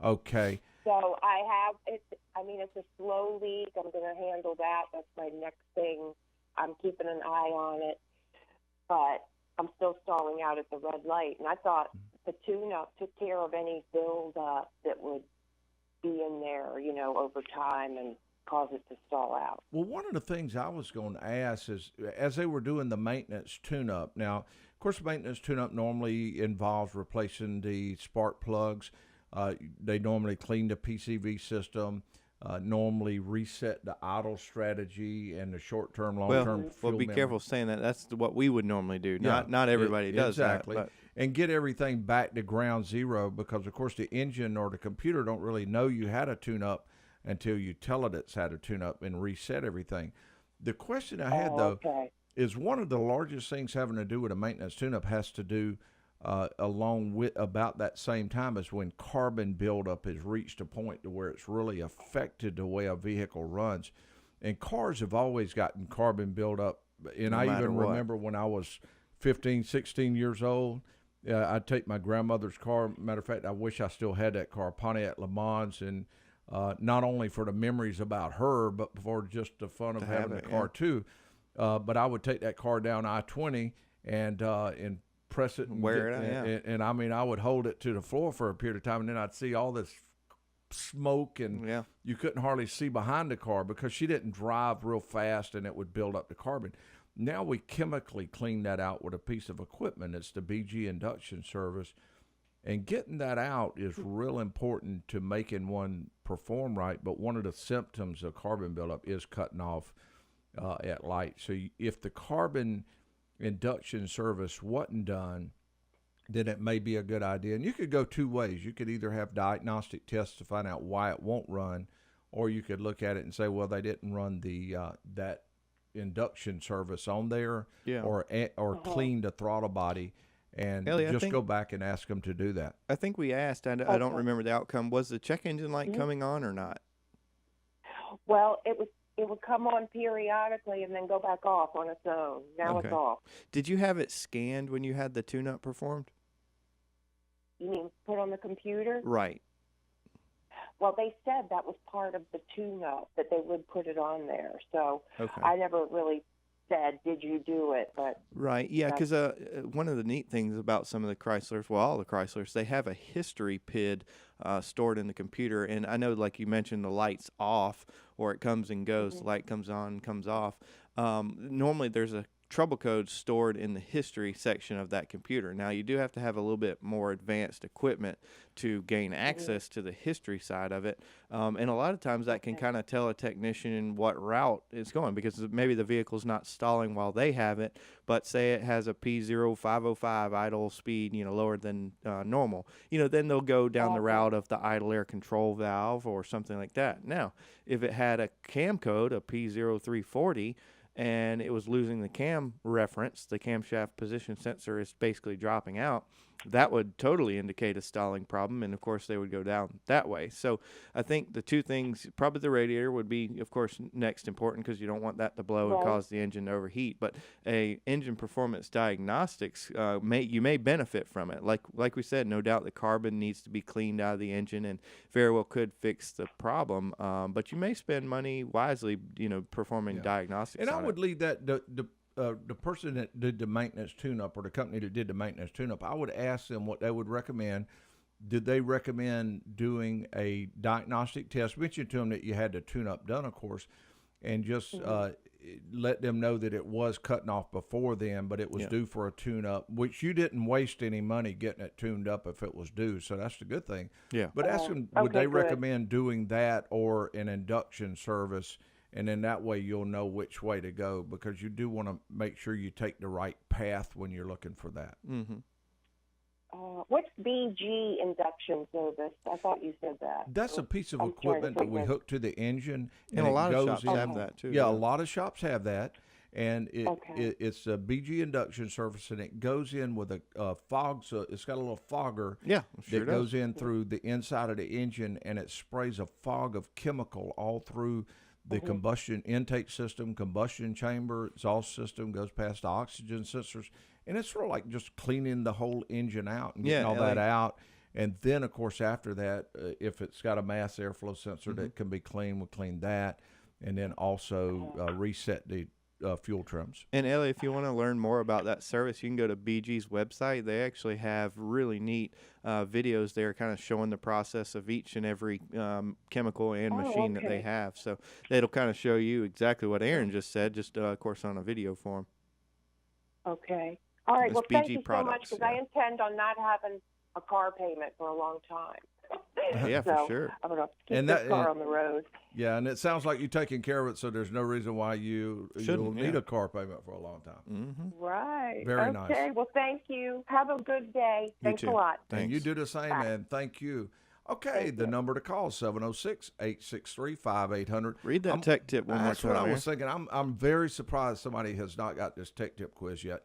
Speaker 1: Okay.
Speaker 15: So it's a slow leak. I'm going to handle that. That's my next thing. I'm keeping an eye on it. But I'm still stalling out at the red light. And I thought the tune-up took care of any build-up that would be in there, over time and cause it to stall out.
Speaker 1: Well, one of the things I was going to ask is, as they were doing the maintenance tune-up, now, of course, maintenance tune-up normally involves replacing the spark plugs. They normally clean the PCV system, normally reset the idle strategy and the short-term, long-term fuel
Speaker 2: be
Speaker 1: memory.
Speaker 2: Careful saying that. That's what we would normally do. Not everybody does
Speaker 1: exactly.
Speaker 2: that.
Speaker 1: And get everything back to ground zero because, of course, the engine or the computer don't really know you had a tune-up until you tell it it's had a tune-up and reset everything. The question I had, though, is one of the largest things having to do with a maintenance tune-up has to do along with about that same time as when carbon buildup has reached a point to where it's really affected the way a vehicle runs. And cars have always gotten carbon buildup. And I even remember when I was 15, 16 years old, I'd take my grandmother's car. Matter of fact, I wish I still had that car, Pontiac Le Mans, and not only for the memories about her, but for just the fun of having the car too. But I would take that car down I-20 and press it and
Speaker 2: wear it out,
Speaker 1: and I mean, I would hold it to the floor for a period of time, and then I'd see all this smoke, and you couldn't hardly see behind the car because she didn't drive real fast, and it would build up the carbon. Now we chemically clean that out with a piece of equipment. It's the BG induction service, and getting that out is real important to making one perform right. But one of the symptoms of carbon buildup is cutting off at light. So if the carbon induction service wasn't done, then it may be a good idea. And you could go two ways. You could either have diagnostic tests to find out why it won't run, or you could look at it and say, well, they didn't run the that induction service on there, or clean the throttle body, and Ellie, go back and ask them to do that.
Speaker 2: I think we asked. I don't remember the outcome. Was the check engine light coming on or not?
Speaker 15: Well, it was it would come on periodically and then go back off on its own. Now it's off.
Speaker 2: Did you have it scanned when you had the tune-up performed?
Speaker 15: You mean put on the computer?
Speaker 2: Right.
Speaker 15: Well, they said that was part of the tune-up, that they would put it on there. So I never really said, did you do it? But
Speaker 2: right, yeah, because one of the neat things about some of the Chryslers, well, all the Chryslers, they have a history PID stored in the computer. And I know, like you mentioned, the light's off or it comes and goes, the light comes on, comes off. Normally there's a trouble code stored in the history section of that computer. Now, you do have to have a little bit more advanced equipment to gain access to the history side of it. And a lot of times that can kind of tell a technician what route it's going, because maybe the vehicle's not stalling while they have it, but say it has a P0505 idle speed, lower than normal. Then they'll go down the route of the idle air control valve or something like that. Now, if it had a cam code, a P0340, and it was losing the cam reference, the camshaft position sensor is basically dropping out, that would totally indicate a stalling problem, and of course they would go down that way. So I think the two things, probably the radiator would be, of course, next important, because you don't want that to blow and cause the engine to overheat. But a engine performance diagnostics, you may benefit from it. Like we said, no doubt the carbon needs to be cleaned out of the engine, and very well could fix the problem. But you may spend money wisely, performing diagnostics.
Speaker 1: And I would leave that the person that did the maintenance tune-up, or the company that did the maintenance tune-up, I would ask them what they would recommend. Did they recommend doing a diagnostic test? Mention to them that you had the tune-up done, of course, and just let them know that it was cutting off before then, but it was due for a tune-up, which you didn't waste any money getting it tuned up if it was due, so that's the good thing.
Speaker 2: Yeah.
Speaker 1: But ask them, would they recommend doing that or an induction service? And then that way you'll know which way to go, because you do want to make sure you take the right path when you're looking for that.
Speaker 2: Mm-hmm.
Speaker 15: What's BG induction service? I thought you said that.
Speaker 1: That's a piece of equipment that we hook to the engine.
Speaker 2: And a lot of shops have that too.
Speaker 1: Yeah, a lot of shops have that. And it's a BG induction service, and it goes in with a fog. So it's got a little fogger that goes in through the inside of the engine, and it sprays a fog of chemical all through the combustion intake system, combustion chamber, exhaust system, goes past the oxygen sensors, and it's sort of like just cleaning the whole engine out and getting all that out. And then, of course, after that, if it's got a mass airflow sensor that can be cleaned, we'll clean that, and then also reset the fuel trims.
Speaker 2: And Ellie, if you want to learn more about that service, you can go to BG's website. They actually have really neat videos there kind of showing the process of each and every chemical and machine that they have. So it'll kind of show you exactly what Aaron just said, just of course on a video form.
Speaker 15: Okay. All right. Well, thank you so much, because I intend on not having a car payment for a long time.
Speaker 2: Yeah,
Speaker 15: so
Speaker 2: for sure.
Speaker 15: I'm going to keep this car on the road.
Speaker 1: Yeah, and it sounds like you're taking care of it, so there's no reason why you'll need a car payment for a long time.
Speaker 2: Mm-hmm.
Speaker 15: Right.
Speaker 1: Very nice.
Speaker 15: Okay, well, thank you. Have a good day. Thanks a lot.
Speaker 1: Thanks. And you do the same, and thank you. Okay, the number to call, 706-863-5800.
Speaker 2: Read that tech tip one more time.
Speaker 1: That's what I was thinking. I'm very surprised somebody has not got this tech tip quiz yet.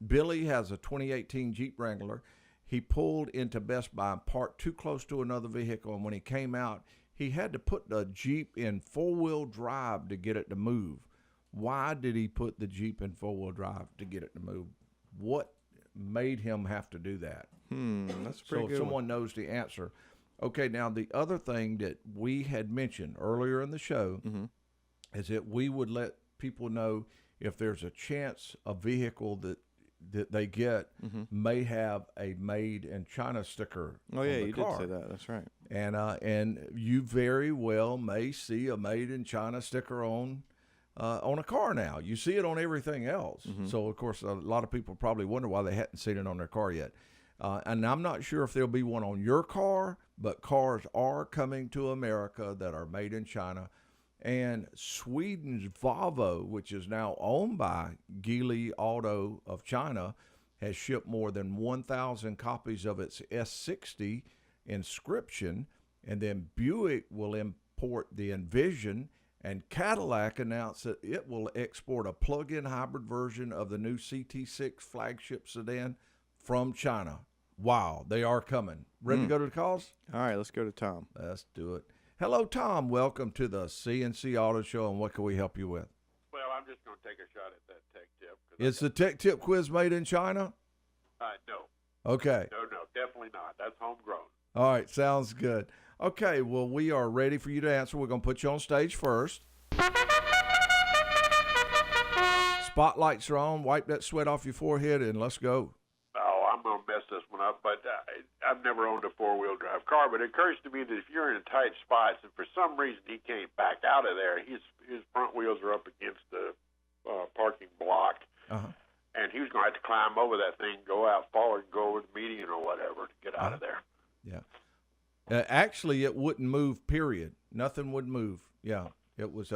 Speaker 1: Billy has a 2018 Jeep Wrangler. He pulled into Best Buy and parked too close to another vehicle, and when he came out, he had to put the Jeep in four-wheel drive to get it to move. Why did he put the Jeep in four-wheel drive to get it to move? What made him have to do that?
Speaker 2: That's pretty good.
Speaker 1: So if someone knows the answer. Okay, now the other thing that we had mentioned earlier in the show is that we would let people know if there's a chance a vehicle that they get may have a made in China sticker.
Speaker 2: Oh yeah, you did say that. That's right.
Speaker 1: And you very well may see a made in China sticker on a car now. You see it on everything else. So of course a lot of people probably wonder why they hadn't seen it on their car yet. And I'm not sure if there'll be one on your car, but cars are coming to America that are made in China. And Sweden's Volvo, which is now owned by Geely Auto of China, has shipped more than 1,000 copies of its S60 Inscription. And then Buick will import the Envision, and Cadillac announced that it will export a plug-in hybrid version of the new CT6 flagship sedan from China. Wow, they are coming. Ready to go to the calls?
Speaker 2: All right, let's go to Tom.
Speaker 1: Let's do it. Hello, Tom. Welcome to the C&C Auto Show, and what can we help you with?
Speaker 16: Well, I'm just going to take a shot at that tech tip.
Speaker 1: Is the tech tip quiz made in China?
Speaker 16: No.
Speaker 1: Okay.
Speaker 16: No, definitely not. That's homegrown.
Speaker 1: All right, sounds good. Okay, well, we are ready for you to answer. We're going to put you on stage first. Spotlights are on. Wipe that sweat off your forehead, and let's go.
Speaker 16: Oh, I'm going to mess this one up, but I've never owned a four-wheel drive car, but it occurs to me that if you're in tight spots and for some reason he can't back out of there, his front wheels are up against the parking block, and he was going to have to climb over that thing, go out forward, and go over the median or whatever to get out of there.
Speaker 1: Yeah. Actually, it wouldn't move, period. Nothing would move. Yeah, it was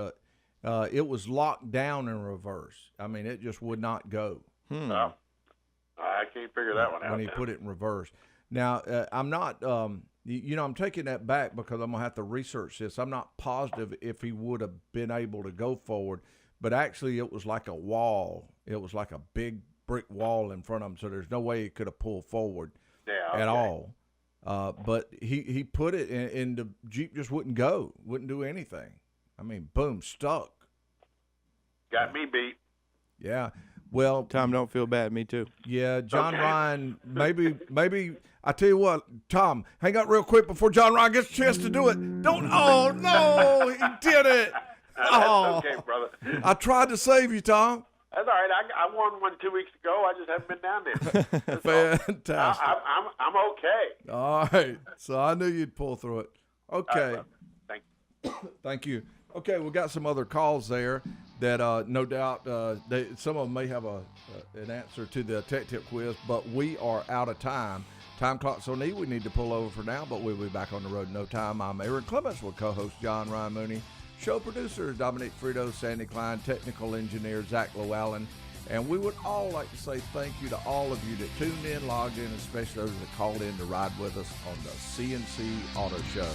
Speaker 1: locked down in reverse. I mean, it just would not go.
Speaker 16: I can't figure that one out.
Speaker 1: When he put it in reverse. Now, I'm not, I'm taking that back because I'm going to have to research this. I'm not positive if he would have been able to go forward, but actually it was like a wall. It was like a big brick wall in front of him, so there's no way he could have pulled forward at all. But he put it and the Jeep just wouldn't go, wouldn't do anything. I mean, boom, stuck.
Speaker 16: Got me beat.
Speaker 1: Yeah. Well,
Speaker 2: Tom, don't feel bad. Me too.
Speaker 1: Yeah, John Ryan, maybe I tell you what, Tom, hang up real quick before John Ryan gets a chance to do it. Oh, no, he did it.
Speaker 16: That's okay, brother.
Speaker 1: I tried to save you, Tom.
Speaker 16: That's all right. I won one 2 weeks ago. I just haven't been down there.
Speaker 1: Fantastic.
Speaker 16: I'm okay.
Speaker 1: All right. So I knew you'd pull through it. Okay.
Speaker 16: Right, thank you.
Speaker 1: Thank you. Okay, we got some other calls there that no doubt some of them may have an answer to the tech tip quiz, but we are out of time. Time clock's on E. We need to pull over for now, but we'll be back on the road in no time. I'm Aaron Clements with co-host John Ryan Mooney, show producer Dominic Frito, Sandy Klein, technical engineer Zach Llewellyn, and we would all like to say thank you to all of you that tuned in, logged in, especially those that called in to ride with us on the C&C Auto Show.